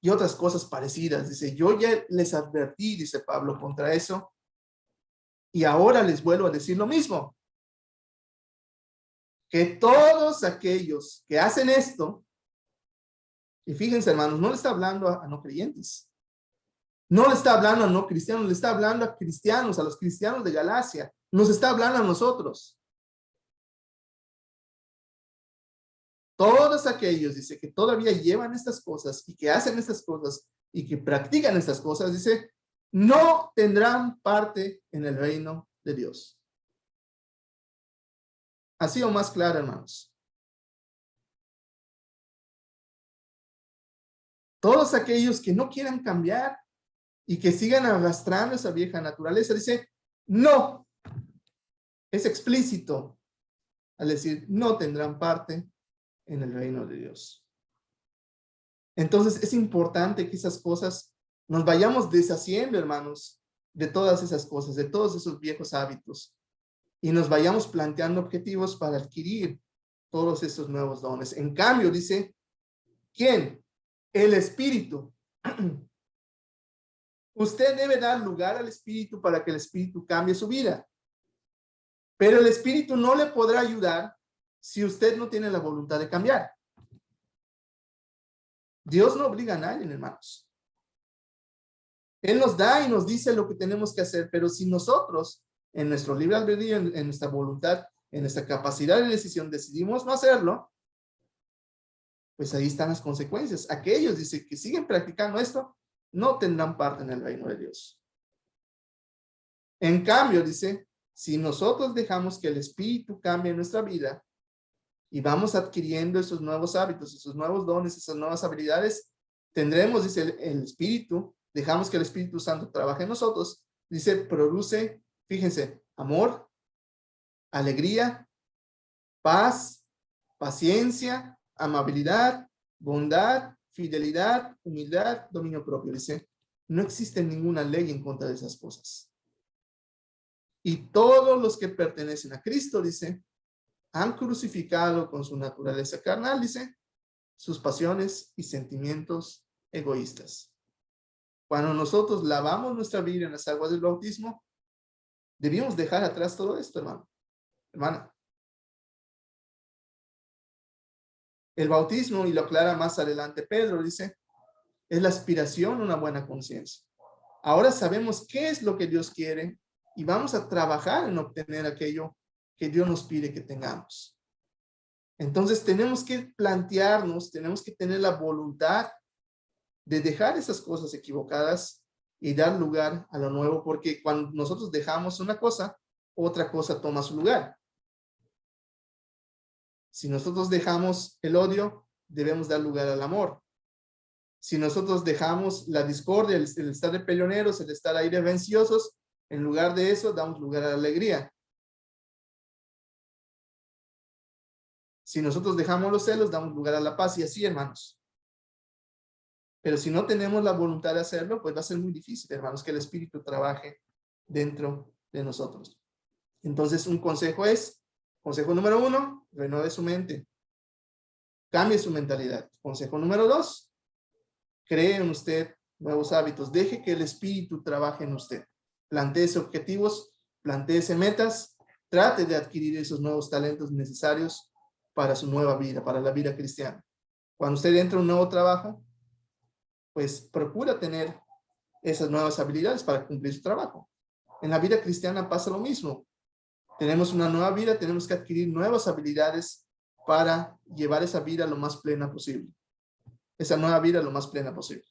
Y otras cosas parecidas, dice, yo ya les advertí, dice Pablo, contra eso, y ahora les vuelvo a decir lo mismo, que todos aquellos que hacen esto, y fíjense, hermanos, no le está hablando a no creyentes, no le está hablando a no cristianos, le está hablando a cristianos, a los cristianos de Galacia, nos está hablando a nosotros. Todos aquellos, dice, que todavía llevan estas cosas y que hacen estas cosas y que practican estas cosas, dice, no tendrán parte en el reino de Dios. Así o más claro, hermanos. Todos aquellos que no quieran cambiar y que sigan arrastrando esa vieja naturaleza, dice, no. Es explícito al decir, no tendrán parte en el reino de Dios. Entonces es importante que esas cosas nos vayamos deshaciendo, hermanos, de todas esas cosas, de todos esos viejos hábitos, y nos vayamos planteando objetivos para adquirir todos esos nuevos dones. En cambio, dice, ¿quién? El Espíritu. Usted debe dar lugar al Espíritu para que el Espíritu cambie su vida. Pero el Espíritu no le podrá ayudar si usted no tiene la voluntad de cambiar. Dios no obliga a nadie, hermanos. Él nos da y nos dice lo que tenemos que hacer, pero si nosotros, en nuestro libre albedrío, en nuestra voluntad, en nuestra capacidad de decisión, decidimos no hacerlo, pues ahí están las consecuencias. Aquellos, dice, que siguen practicando esto, no tendrán parte en el reino de Dios. En cambio, dice, si nosotros dejamos que el Espíritu cambie nuestra vida y vamos adquiriendo esos nuevos hábitos, esos nuevos dones, esas nuevas habilidades, tendremos, dice el Espíritu, dejamos que el Espíritu Santo trabaje en nosotros, dice, produce, fíjense, amor, alegría, paz, paciencia, amabilidad, bondad, fidelidad, humildad, dominio propio. Dice, no existe ninguna ley en contra de esas cosas. Y todos los que pertenecen a Cristo, dice, han crucificado con su naturaleza carnal, dice, sus pasiones y sentimientos egoístas. Cuando nosotros lavamos nuestra vida en las aguas del bautismo, debimos dejar atrás todo esto, hermano, hermana. El bautismo, y lo aclara más adelante Pedro, dice, es la aspiración a una buena conciencia. Ahora sabemos qué es lo que Dios quiere y vamos a trabajar en obtener aquello que Dios nos pide que tengamos. Entonces tenemos que plantearnos, tenemos que tener la voluntad de dejar esas cosas equivocadas y dar lugar a lo nuevo, porque cuando nosotros dejamos una cosa, otra cosa toma su lugar. Si nosotros dejamos el odio, debemos dar lugar al amor. Si nosotros dejamos la discordia, el estar de peleoneros, el estar ahí de venciosos, en lugar de eso, damos lugar a la alegría. Si nosotros dejamos los celos, damos lugar a la paz, y así, hermanos. Pero si no tenemos la voluntad de hacerlo, pues va a ser muy difícil, hermanos, que el Espíritu trabaje dentro de nosotros. Entonces, un consejo es, consejo número 1, renueve su mente. Cambie su mentalidad. Consejo número 2, cree en usted nuevos hábitos. Deje que el Espíritu trabaje en usted. Plantéese objetivos, plantéese metas, trate de adquirir esos nuevos talentos necesarios para su nueva vida, para la vida cristiana. Cuando usted entra a un nuevo trabajo, pues procura tener esas nuevas habilidades para cumplir su trabajo. En la vida cristiana pasa lo mismo. Tenemos una nueva vida, tenemos que adquirir nuevas habilidades para llevar esa vida lo más plena posible. Esa nueva vida lo más plena posible.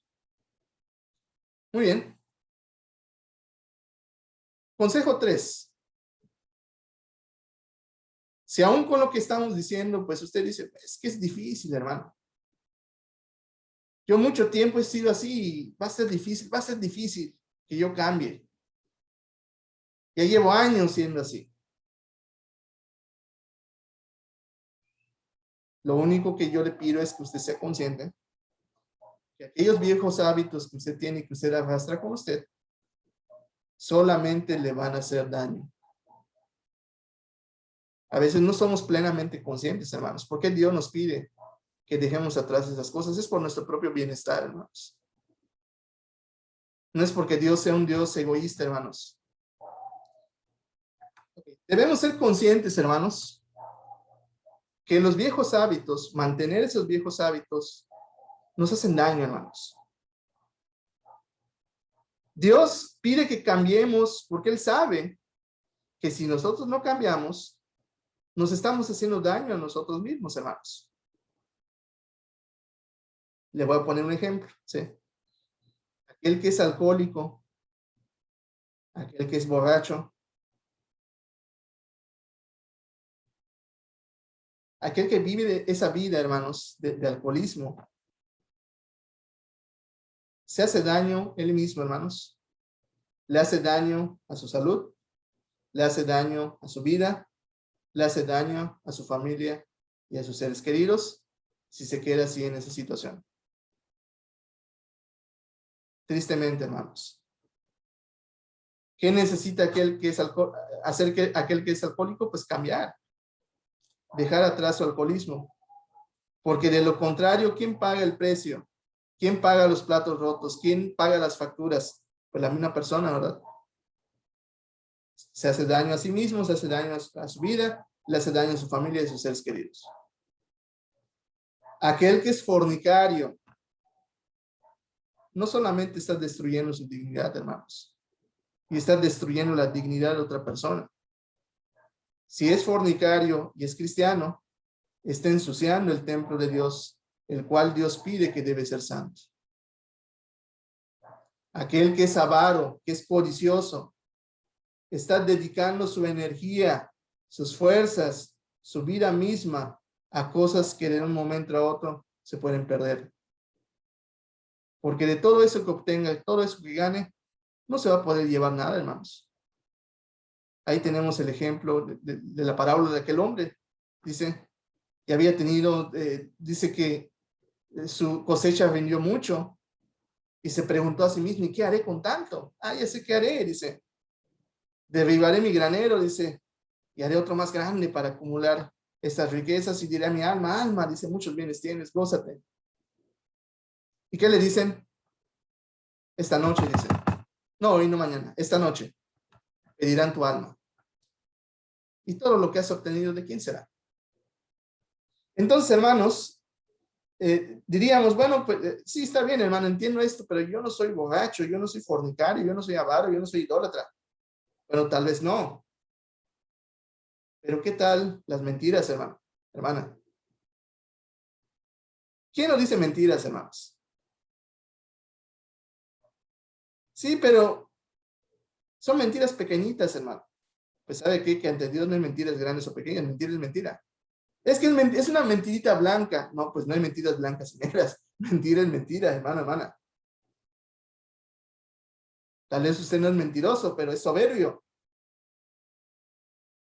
Muy bien. Consejo 3. Si aún con lo que estamos diciendo, pues usted dice, es que es difícil, hermano. Yo mucho tiempo he sido así, va a ser difícil que yo cambie. Ya llevo años siendo así. Lo único que yo le pido es que usted sea consciente que aquellos viejos hábitos que usted tiene y que usted arrastra con usted, solamente le van a hacer daño. A veces no somos plenamente conscientes, hermanos. ¿Por qué Dios nos pide que dejemos atrás esas cosas? Es por nuestro propio bienestar, hermanos. No es porque Dios sea un Dios egoísta, hermanos. Debemos ser conscientes, hermanos, que los viejos hábitos, mantener esos viejos hábitos, nos hacen daño, hermanos. Dios pide que cambiemos porque Él sabe que si nosotros no cambiamos, nos estamos haciendo daño a nosotros mismos, hermanos. Le voy a poner un ejemplo, ¿sí? Aquel que es alcohólico, aquel que es borracho, aquel que vive esa vida, hermanos, de alcoholismo, se hace daño él mismo, hermanos. Le hace daño a su salud, le hace daño a su vida, le hace daño a su familia y a sus seres queridos si se queda así en esa situación. Tristemente, hermanos. ¿Qué necesita aquel que es aquel que es alcohólico? Pues cambiar. Dejar atrás su alcoholismo. Porque de lo contrario, ¿quién paga el precio? ¿Quién paga los platos rotos? ¿Quién paga las facturas? Pues la misma persona, ¿verdad? Se hace daño a sí mismo, se hace daño a su vida le hace daño a su familia y a sus seres queridos. Aquel que es fornicario, no solamente está destruyendo su dignidad, hermanos, y está destruyendo la dignidad de otra persona. Si es fornicario y es cristiano, está ensuciando el templo de Dios, el cual Dios pide que debe ser santo. Aquel que es avaro, que es codicioso, está dedicando su energía, sus fuerzas, su vida misma a cosas que de un momento a otro se pueden perder. Porque de todo eso que obtenga, de todo eso que gane, no se va a poder llevar nada, hermanos. Ahí tenemos el ejemplo de la parábola de aquel hombre. Dice que había tenido, dice que su cosecha vendió mucho y se preguntó a sí mismo, ¿y qué haré con tanto? Ya sé qué haré, dice. Derribaré mi granero, dice, y haré otro más grande para acumular estas riquezas, y diré a mi alma, alma, dice, muchos bienes tienes, gózate. ¿Y qué le dicen? Esta noche, dice. No, hoy no mañana, esta noche. Pedirán tu alma. Y todo lo que has obtenido, ¿de quién será? Entonces, hermanos, diríamos, bueno, pues sí, está bien, hermano, entiendo esto, pero yo no soy borracho, yo no soy fornicario, yo no soy avaro, yo no soy idólatra. Bueno, tal vez no. Pero ¿qué tal las mentiras, hermano? Hermana. ¿Quién no dice mentiras, hermanos? Sí, pero son mentiras pequeñitas, hermano. Pues ¿sabe qué? Que ante Dios no hay mentiras grandes o pequeñas, mentira es mentira. Es que es una mentirita blanca. No, pues no hay mentiras blancas y negras. Mentira es mentira, hermano, hermana. Tal vez usted no es mentiroso, pero es soberbio.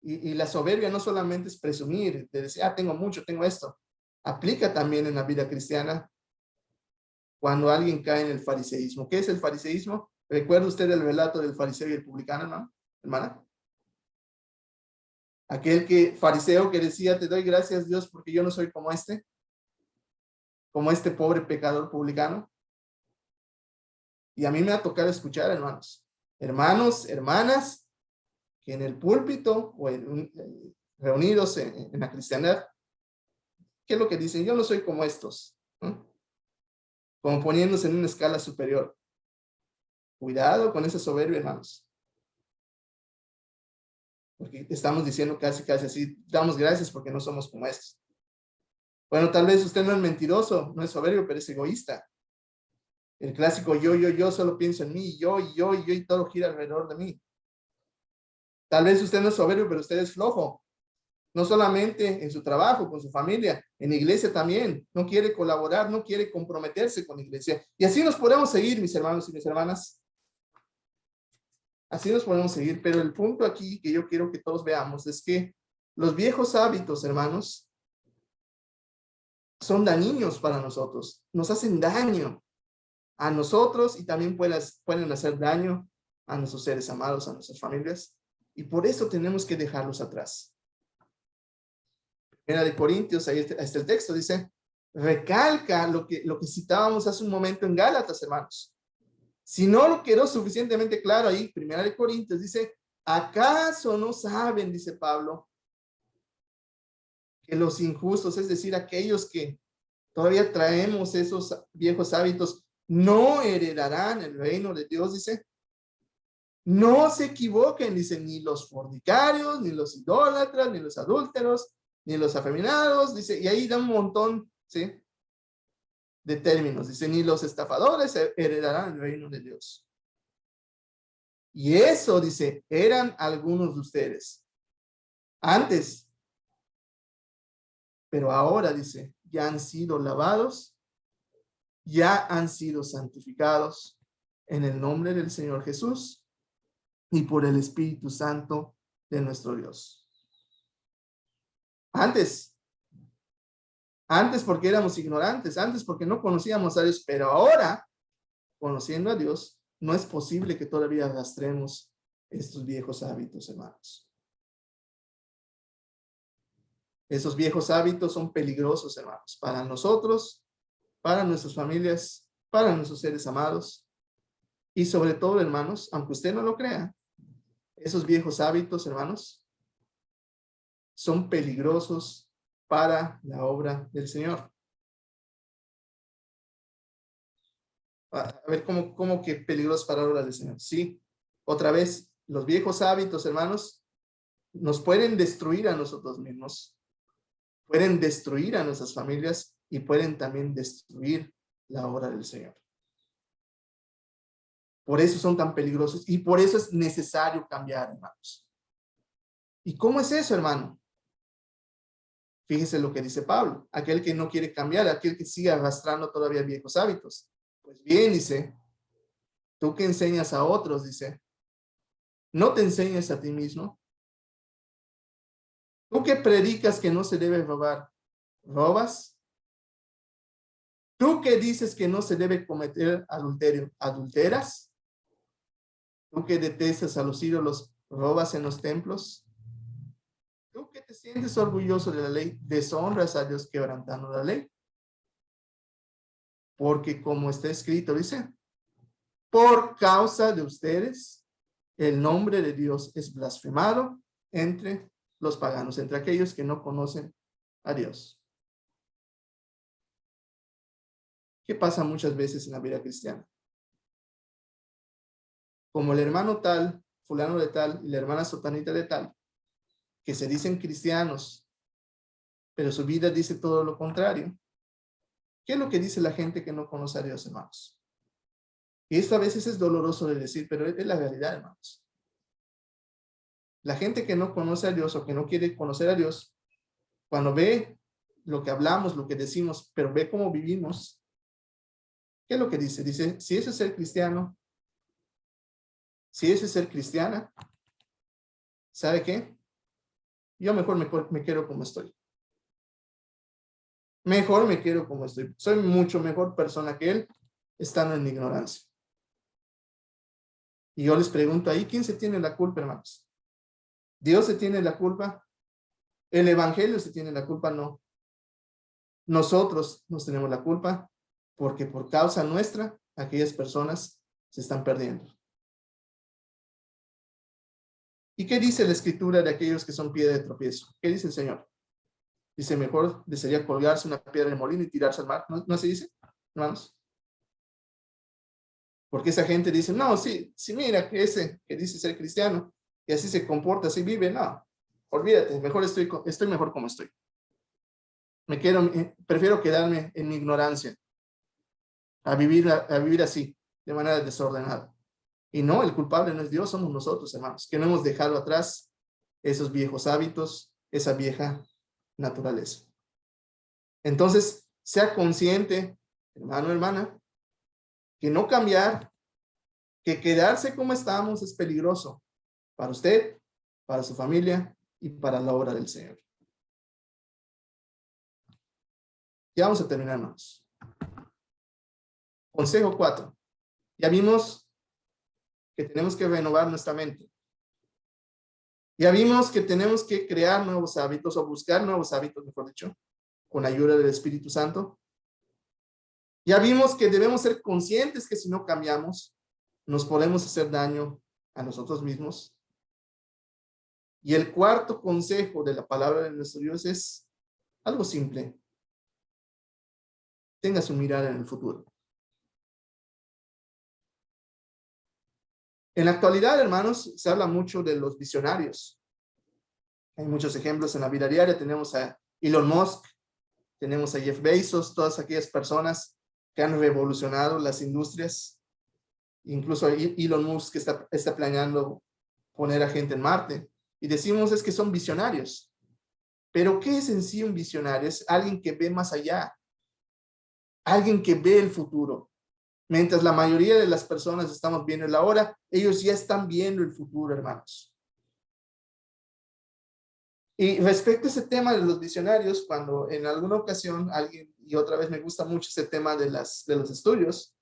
Y la soberbia no solamente es presumir, de decir, tengo mucho, tengo esto. Aplica también en la vida cristiana cuando alguien cae en el fariseísmo. ¿Qué es el fariseísmo? ¿Recuerda usted el relato del fariseo y el publicano, no, hermana? Aquel fariseo que decía, te doy gracias, Dios, porque yo no soy como este pobre pecador publicano. Y a mí me ha tocado escuchar, hermanos, hermanas, que en el púlpito o reunidos en la cristiandad, ¿qué es lo que dicen? Yo no soy como estos, ¿no? Como poniéndose en una escala superior. Cuidado con esa soberbia, hermanos. Porque estamos diciendo casi así, damos gracias porque no somos como estos. Bueno, tal vez usted no es mentiroso, no es soberbio, pero es egoísta. El clásico yo solo pienso en mí, yo, y todo gira alrededor de mí. Tal vez usted no es soberbio, pero usted es flojo. No solamente en su trabajo, con su familia, en la iglesia también. No quiere colaborar, no quiere comprometerse con la iglesia. Y así nos podemos seguir, mis hermanos y mis hermanas. Así nos podemos seguir, pero el punto aquí que yo quiero que todos veamos es que los viejos hábitos, hermanos, son dañinos para nosotros. Nos hacen daño a nosotros y también pueden hacer daño a nuestros seres amados, a nuestras familias. Y por eso tenemos que dejarlos atrás. Primera de Corintios, ahí está el texto, dice, recalca lo que citábamos hace un momento en Gálatas, hermanos. Si no lo quedó suficientemente claro ahí, Primera de Corintios dice, ¿acaso no saben, dice Pablo, que los injustos, es decir, aquellos que todavía traemos esos viejos hábitos, no heredarán el reino de Dios? Dice, no se equivoquen, dice, ni los fornicarios, ni los idólatras, ni los adúlteros, ni los afeminados, dice, y ahí da un montón, ¿sí?, de términos. Dice, ni los estafadores heredarán el reino de Dios. Y eso, dice, eran algunos de ustedes antes, pero ahora, dice, ya han sido lavados, ya han sido santificados en el nombre del Señor Jesús y por el Espíritu Santo de nuestro Dios. Antes porque éramos ignorantes, antes porque no conocíamos a Dios, pero ahora, conociendo a Dios, no es posible que todavía arrastremos estos viejos hábitos, hermanos. Esos viejos hábitos son peligrosos, hermanos, para nosotros, para nuestras familias, para nuestros seres amados. Y sobre todo, hermanos, aunque usted no lo crea, esos viejos hábitos, hermanos, son peligrosos para la obra del Señor. A ver, ¿cómo que peligrosos para la obra del Señor? Sí, otra vez, los viejos hábitos, hermanos, nos pueden destruir a nosotros mismos, pueden destruir a nuestras familias y pueden también destruir la obra del Señor. Por eso son tan peligrosos y por eso es necesario cambiar, hermanos. ¿Y cómo es eso, hermano? Fíjese lo que dice Pablo, aquel que no quiere cambiar, aquel que sigue arrastrando todavía viejos hábitos. Pues bien, dice, tú que enseñas a otros, dice, no te enseñes a ti mismo. Tú que predicas que no se debe robar, ¿robas? Tú que dices que no se debe cometer adulterio, ¿adulteras? Tú que detestas a los ídolos, ¿robas en los templos? Tú que te sientes orgulloso de la ley, deshonras a Dios quebrantando la ley. Porque como está escrito, dice, por causa de ustedes, el nombre de Dios es blasfemado entre los paganos, entre aquellos que no conocen a Dios. ¿Qué pasa muchas veces en la vida cristiana? Como el hermano tal, fulano de tal, y la hermana sotanita de tal, que se dicen cristianos, pero su vida dice todo lo contrario. ¿Qué es lo que dice la gente que no conoce a Dios, hermanos? Y esto a veces es doloroso de decir, pero es la realidad, hermanos. La gente que no conoce a Dios o que no quiere conocer a Dios, cuando ve lo que hablamos, lo que decimos, pero ve cómo vivimos, ¿qué es lo que dice? Dice, si eso es ser cristiano, si eso es ser cristiana, ¿sabe qué? Yo mejor me quedo como estoy. Mejor me quiero como estoy. Soy mucho mejor persona que él, estando en ignorancia. Y yo les pregunto ahí, ¿quién se tiene la culpa, hermanos? ¿Dios se tiene la culpa? ¿El evangelio se tiene la culpa? No. Nosotros nos tenemos la culpa porque por causa nuestra, aquellas personas se están perdiendo. ¿Y qué dice la escritura de aquellos que son piedra de tropiezo? ¿Qué dice el Señor? Dice, mejor desearía colgarse una piedra de molino y tirarse al mar. ¿No se dice, hermanos? Porque esa gente dice, no, sí, mira, que ese que dice ser cristiano y así se comporta, así vive, no, olvídate, mejor estoy mejor como estoy. Prefiero quedarme en mi ignorancia a vivir así, de manera desordenada. Y no, el culpable no es Dios, somos nosotros, hermanos, que no hemos dejado atrás esos viejos hábitos, esa vieja naturaleza. Entonces, sea consciente, hermano, hermana, que no cambiar, que quedarse como estamos es peligroso para usted, para su familia y para la obra del Señor. Ya vamos a terminar, hermanos. Consejo 4. Ya vimos que tenemos que renovar nuestra mente. Ya vimos que tenemos que crear nuevos hábitos o buscar nuevos hábitos, mejor dicho, con la ayuda del Espíritu Santo. Ya vimos que debemos ser conscientes que si no cambiamos, nos podemos hacer daño a nosotros mismos. Y el cuarto consejo de la palabra de nuestro Dios es algo simple. Tenga su mirada en el futuro. En la actualidad, hermanos, se habla mucho de los visionarios. Hay muchos ejemplos en la vida diaria. Tenemos a Elon Musk, tenemos a Jeff Bezos, todas aquellas personas que han revolucionado las industrias. Incluso Elon Musk está planeando poner a gente en Marte. Y decimos es que son visionarios. Pero ¿qué es en sí un visionario? Es alguien que ve más allá. Alguien que ve el futuro. Mientras la mayoría de las personas estamos viendo el ahora, ellos ya están viendo el futuro, hermanos. Y respecto a ese tema de los visionarios, cuando en alguna ocasión alguien, y otra vez me gusta mucho ese tema de los estudios,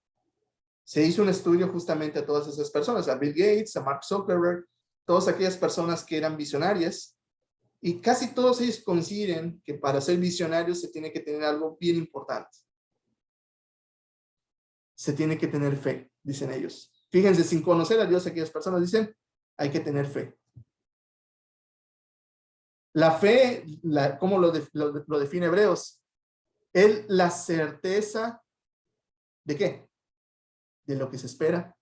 se hizo un estudio justamente a todas esas personas, a Bill Gates, a Mark Zuckerberg, todas aquellas personas que eran visionarias, y casi todos ellos coinciden que para ser visionarios se tiene que tener algo bien importante. Se tiene que tener fe, dicen ellos. Fíjense, sin conocer a Dios, aquellas personas dicen, hay que tener fe. La fe, ¿cómo lo define Hebreos? Es la certeza ¿de qué? De lo que se espera.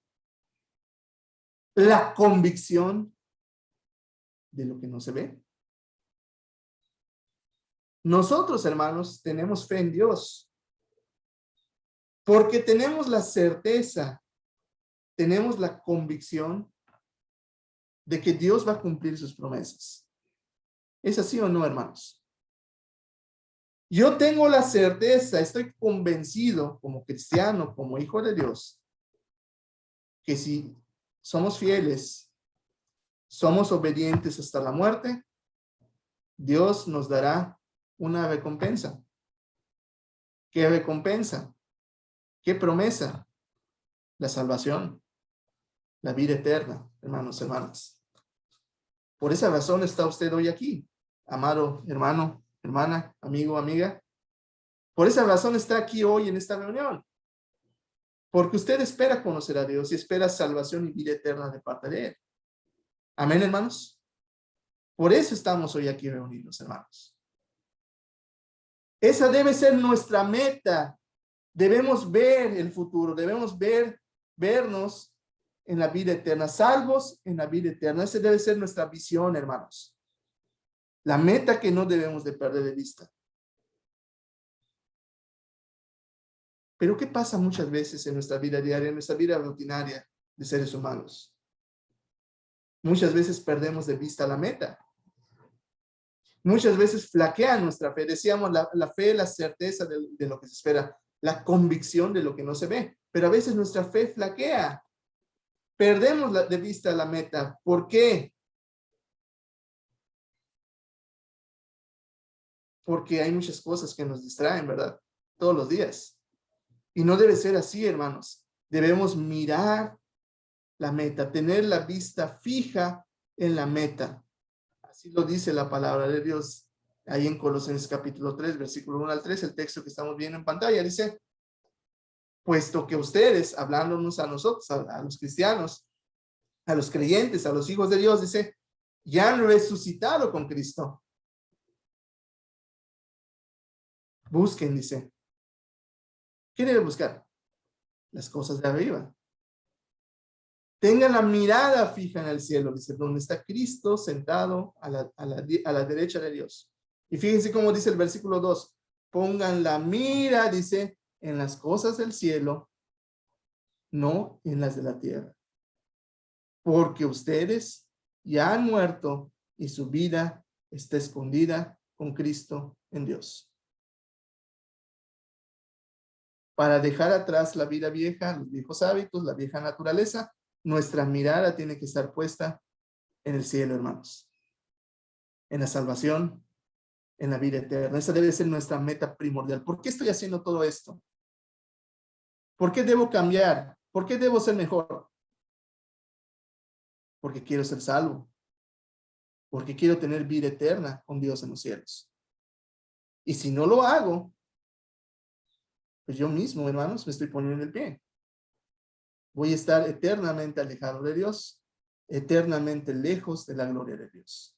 La convicción de lo que no se ve. Nosotros, hermanos, tenemos fe en Dios porque tenemos la certeza, tenemos la convicción de que Dios va a cumplir sus promesas. ¿Es así o no, hermanos? Yo tengo la certeza, estoy convencido como cristiano, como hijo de Dios, que si somos fieles, somos obedientes hasta la muerte, Dios nos dará una recompensa. ¿Qué recompensa? ¿Qué promesa? La salvación, la vida eterna, hermanos, hermanas. Por esa razón está usted hoy aquí, amado hermano, hermana, amigo, amiga. Por esa razón está aquí hoy en esta reunión. Porque usted espera conocer a Dios y espera salvación y vida eterna de parte de Él. Amén, hermanos. Por eso estamos hoy aquí reunidos, hermanos. Esa debe ser nuestra meta. Debemos ver el futuro, debemos vernos en la vida eterna, salvos en la vida eterna. Esa debe ser nuestra visión, hermanos. La meta que no debemos de perder de vista. Pero ¿qué pasa muchas veces en nuestra vida diaria, en nuestra vida rutinaria de seres humanos? Muchas veces perdemos de vista la meta. Muchas veces flaquea nuestra fe. Decíamos la fe, la certeza de lo que se espera, la convicción de lo que no se ve. Pero a veces nuestra fe flaquea. Perdemos de vista la meta. ¿Por qué? Porque hay muchas cosas que nos distraen, ¿verdad? Todos los días. Y no debe ser así, hermanos. Debemos mirar la meta, tener la vista fija en la meta. Así lo dice la palabra de Dios ahí en Colosenses capítulo 3, versículo 1 al 3, el texto que estamos viendo en pantalla. Dice, puesto que ustedes, hablándonos a nosotros, a los cristianos, a los creyentes, a los hijos de Dios, dice, ya han resucitado con Cristo. Busquen, dice. ¿Qué deben buscar? Las cosas de arriba. Tengan la mirada fija en el cielo, dice, donde está Cristo sentado a la derecha de Dios. Y fíjense cómo dice el versículo 2. Pongan la mira, dice, en las cosas del cielo, no en las de la tierra. Porque ustedes ya han muerto y su vida está escondida con Cristo en Dios. Para dejar atrás la vida vieja, los viejos hábitos, la vieja naturaleza, nuestra mirada tiene que estar puesta en el cielo, hermanos. En la salvación, en la vida eterna. Esa debe ser nuestra meta primordial. ¿Por qué estoy haciendo todo esto? ¿Por qué debo cambiar? ¿Por qué debo ser mejor? Porque quiero ser salvo. Porque quiero tener vida eterna con Dios en los cielos. Y si no lo hago, pues yo mismo, hermanos, me estoy poniendo en el pie. Voy a estar eternamente alejado de Dios, eternamente lejos de la gloria de Dios.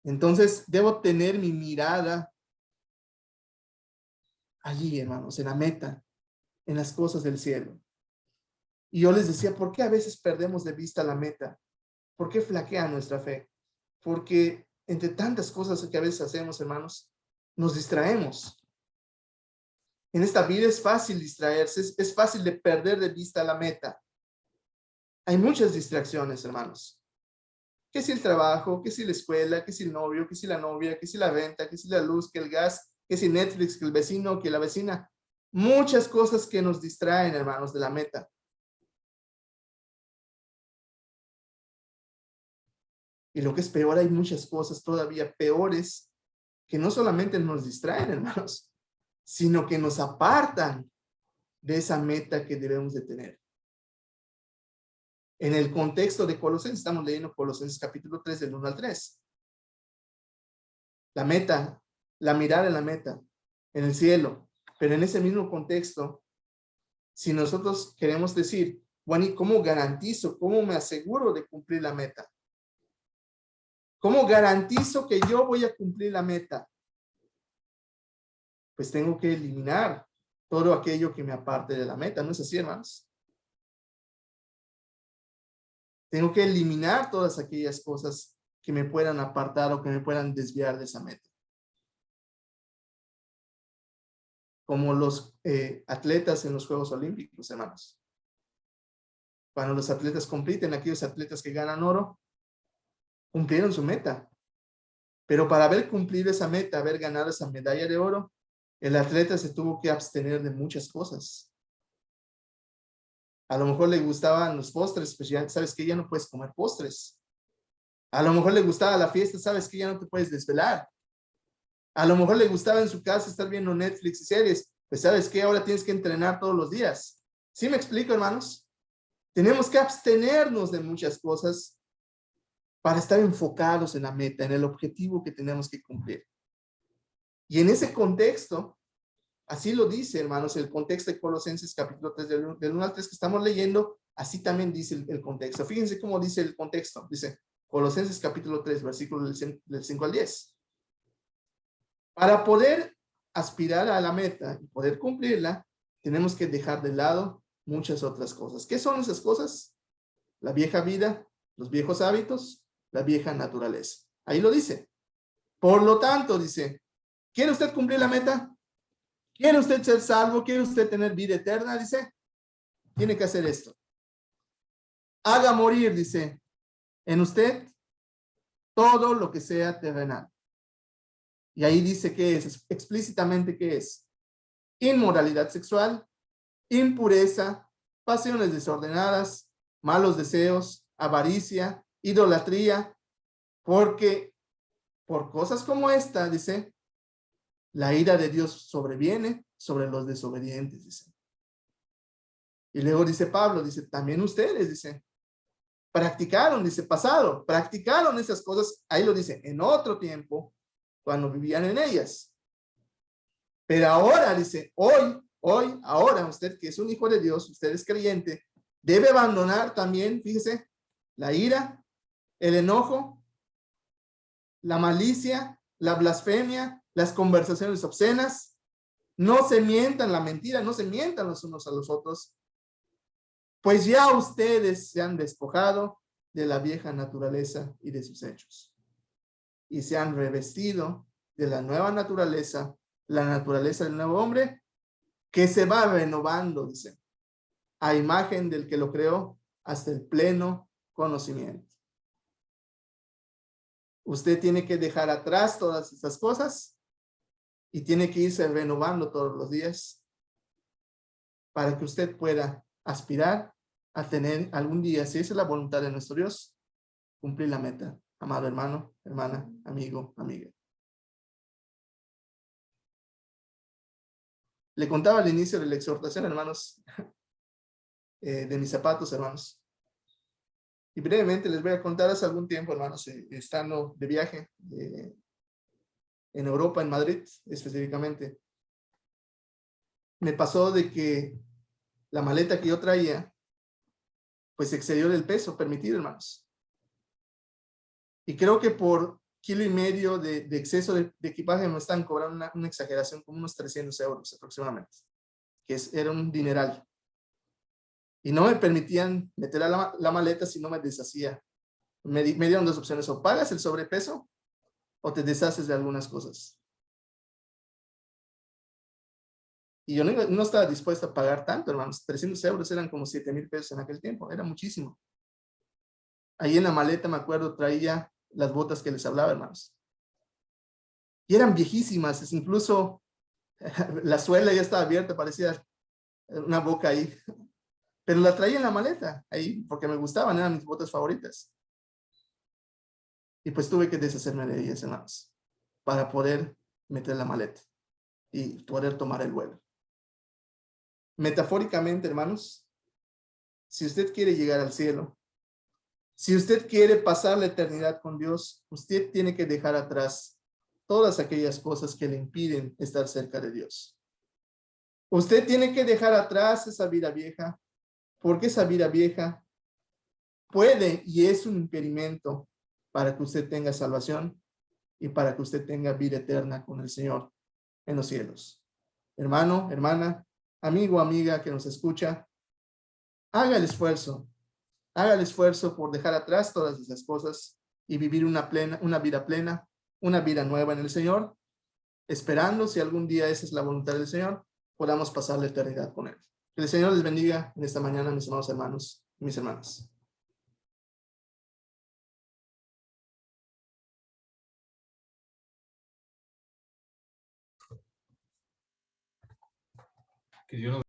Entonces, debo tener mi mirada allí, hermanos, en la meta, en las cosas del cielo. Y yo les decía, ¿por qué a veces perdemos de vista la meta? ¿Por qué flaquea nuestra fe? Porque entre tantas cosas que a veces hacemos, hermanos, nos distraemos. En esta vida es fácil distraerse, es fácil de perder de vista la meta. Hay muchas distracciones, hermanos. ¿Qué si el trabajo? ¿Qué si la escuela? ¿Qué si el novio? ¿Qué si la novia? ¿Qué si la renta? ¿Qué si la luz? ¿Qué el gas? ¿Qué si Netflix? ¿Qué el vecino? ¿Qué la vecina? Muchas cosas que nos distraen, hermanos, de la meta. Y lo que es peor, hay muchas cosas todavía peores que no solamente nos distraen, hermanos, sino que nos apartan de esa meta que debemos de tener. En el contexto de Colosenses, estamos leyendo Colosenses capítulo 3 del 1 al 3. La meta, la mirada en la meta, en el cielo. Pero en ese mismo contexto, si nosotros queremos decir, bueno, ¿y cómo garantizo, cómo me aseguro de cumplir la meta? ¿Cómo garantizo que yo voy a cumplir la meta? Pues tengo que eliminar todo aquello que me aparte de la meta. ¿No es así, hermanos? Tengo que eliminar todas aquellas cosas que me puedan apartar o que me puedan desviar de esa meta. Como los atletas en los Juegos Olímpicos, hermanos. Cuando los atletas compiten, aquellos atletas que ganan oro, cumplieron su meta. Pero para haber cumplido esa meta, haber ganado esa medalla de oro, el atleta se tuvo que abstener de muchas cosas. A lo mejor le gustaban los postres, pues ya sabes que ya no puedes comer postres. A lo mejor le gustaba la fiesta, sabes que ya no te puedes desvelar. A lo mejor le gustaba en su casa estar viendo Netflix y series, pues sabes que ahora tienes que entrenar todos los días. ¿Sí me explico, hermanos? Tenemos que abstenernos de muchas cosas para estar enfocados en la meta, en el objetivo que tenemos que cumplir. Y en ese contexto, así lo dice, hermanos, el contexto de Colosenses capítulo 3, del 1 al 3 que estamos leyendo, así también dice el contexto. Fíjense cómo dice el contexto. Dice Colosenses capítulo 3, versículos del 5 al 10. Para poder aspirar a la meta y poder cumplirla, tenemos que dejar de lado muchas otras cosas. ¿Qué son esas cosas? La vieja vida, los viejos hábitos, la vieja naturaleza. Ahí lo dice. Por lo tanto, dice, ¿quiere usted cumplir la meta? ¿Quiere usted ser salvo? ¿Quiere usted tener vida eterna? Dice, tiene que hacer esto. Haga morir, dice, en usted todo lo que sea terrenal. Y ahí dice que es, explícitamente que es inmoralidad sexual, impureza, pasiones desordenadas, malos deseos, avaricia, idolatría, porque por cosas como esta, dice, la ira de Dios sobreviene sobre los desobedientes, dice. Y luego dice Pablo, dice, también ustedes, dice, practicaron, dice, practicaron esas cosas, ahí lo dice, en otro tiempo, cuando vivían en ellas. Pero ahora, dice, ahora, usted que es un hijo de Dios, usted es creyente, debe abandonar también, fíjese, la ira, el enojo, la malicia, la blasfemia, las conversaciones obscenas. No se mientan, la mentira, no se mientan los unos a los otros, pues ya ustedes se han despojado de la vieja naturaleza y de sus hechos, y se han revestido de la nueva naturaleza, la naturaleza del nuevo hombre, que se va renovando, dice, a imagen del que lo creó hasta el pleno conocimiento. Usted tiene que dejar atrás todas estas cosas y tiene que irse renovando todos los días para que usted pueda aspirar a tener algún día, si esa es la voluntad de nuestro Dios, cumplir la meta. Amado hermano, hermana, amigo, amiga. Le contaba al inicio de la exhortación, hermanos, de mis zapatos, hermanos. Y brevemente les voy a contar hace algún tiempo, hermanos, estando de viaje en Europa, en Madrid específicamente. Me pasó de que la maleta que yo traía, pues excedió del peso permitido, hermanos. Y creo que por 1,5 kilos de exceso de equipaje me están cobrando una exageración, como unos 300 euros aproximadamente, que era un dineral. Y no me permitían meter a la maleta si no me deshacía. Me dieron dos opciones: o pagas el sobrepeso o te deshaces de algunas cosas. Y yo no estaba dispuesto a pagar tanto, hermanos. 300 euros eran como 7,000 pesos en aquel tiempo. Era muchísimo. Ahí en la maleta, me acuerdo, traía las botas que les hablaba, hermanos. Y eran viejísimas. Incluso la suela ya estaba abierta, parecía una boca ahí. Pero la traía en la maleta, ahí, porque me gustaban, eran mis botas favoritas. Y pues tuve que deshacerme de ellas, hermanos, para poder meter la maleta y poder tomar el vuelo. Metafóricamente, hermanos, si usted quiere llegar al cielo, si usted quiere pasar la eternidad con Dios, usted tiene que dejar atrás todas aquellas cosas que le impiden estar cerca de Dios. Usted tiene que dejar atrás esa vida vieja, porque esa vida vieja puede y es un impedimento para que usted tenga salvación y para que usted tenga vida eterna con el Señor en los cielos. Hermano, hermana, amigo, amiga que nos escucha, haga el esfuerzo por dejar atrás todas esas cosas y vivir una vida plena, una vida nueva en el Señor, esperando, si algún día esa es la voluntad del Señor, podamos pasar la eternidad con Él. Que el Señor les bendiga en esta mañana, mis amados hermanos y mis hermanas. Que Dios nos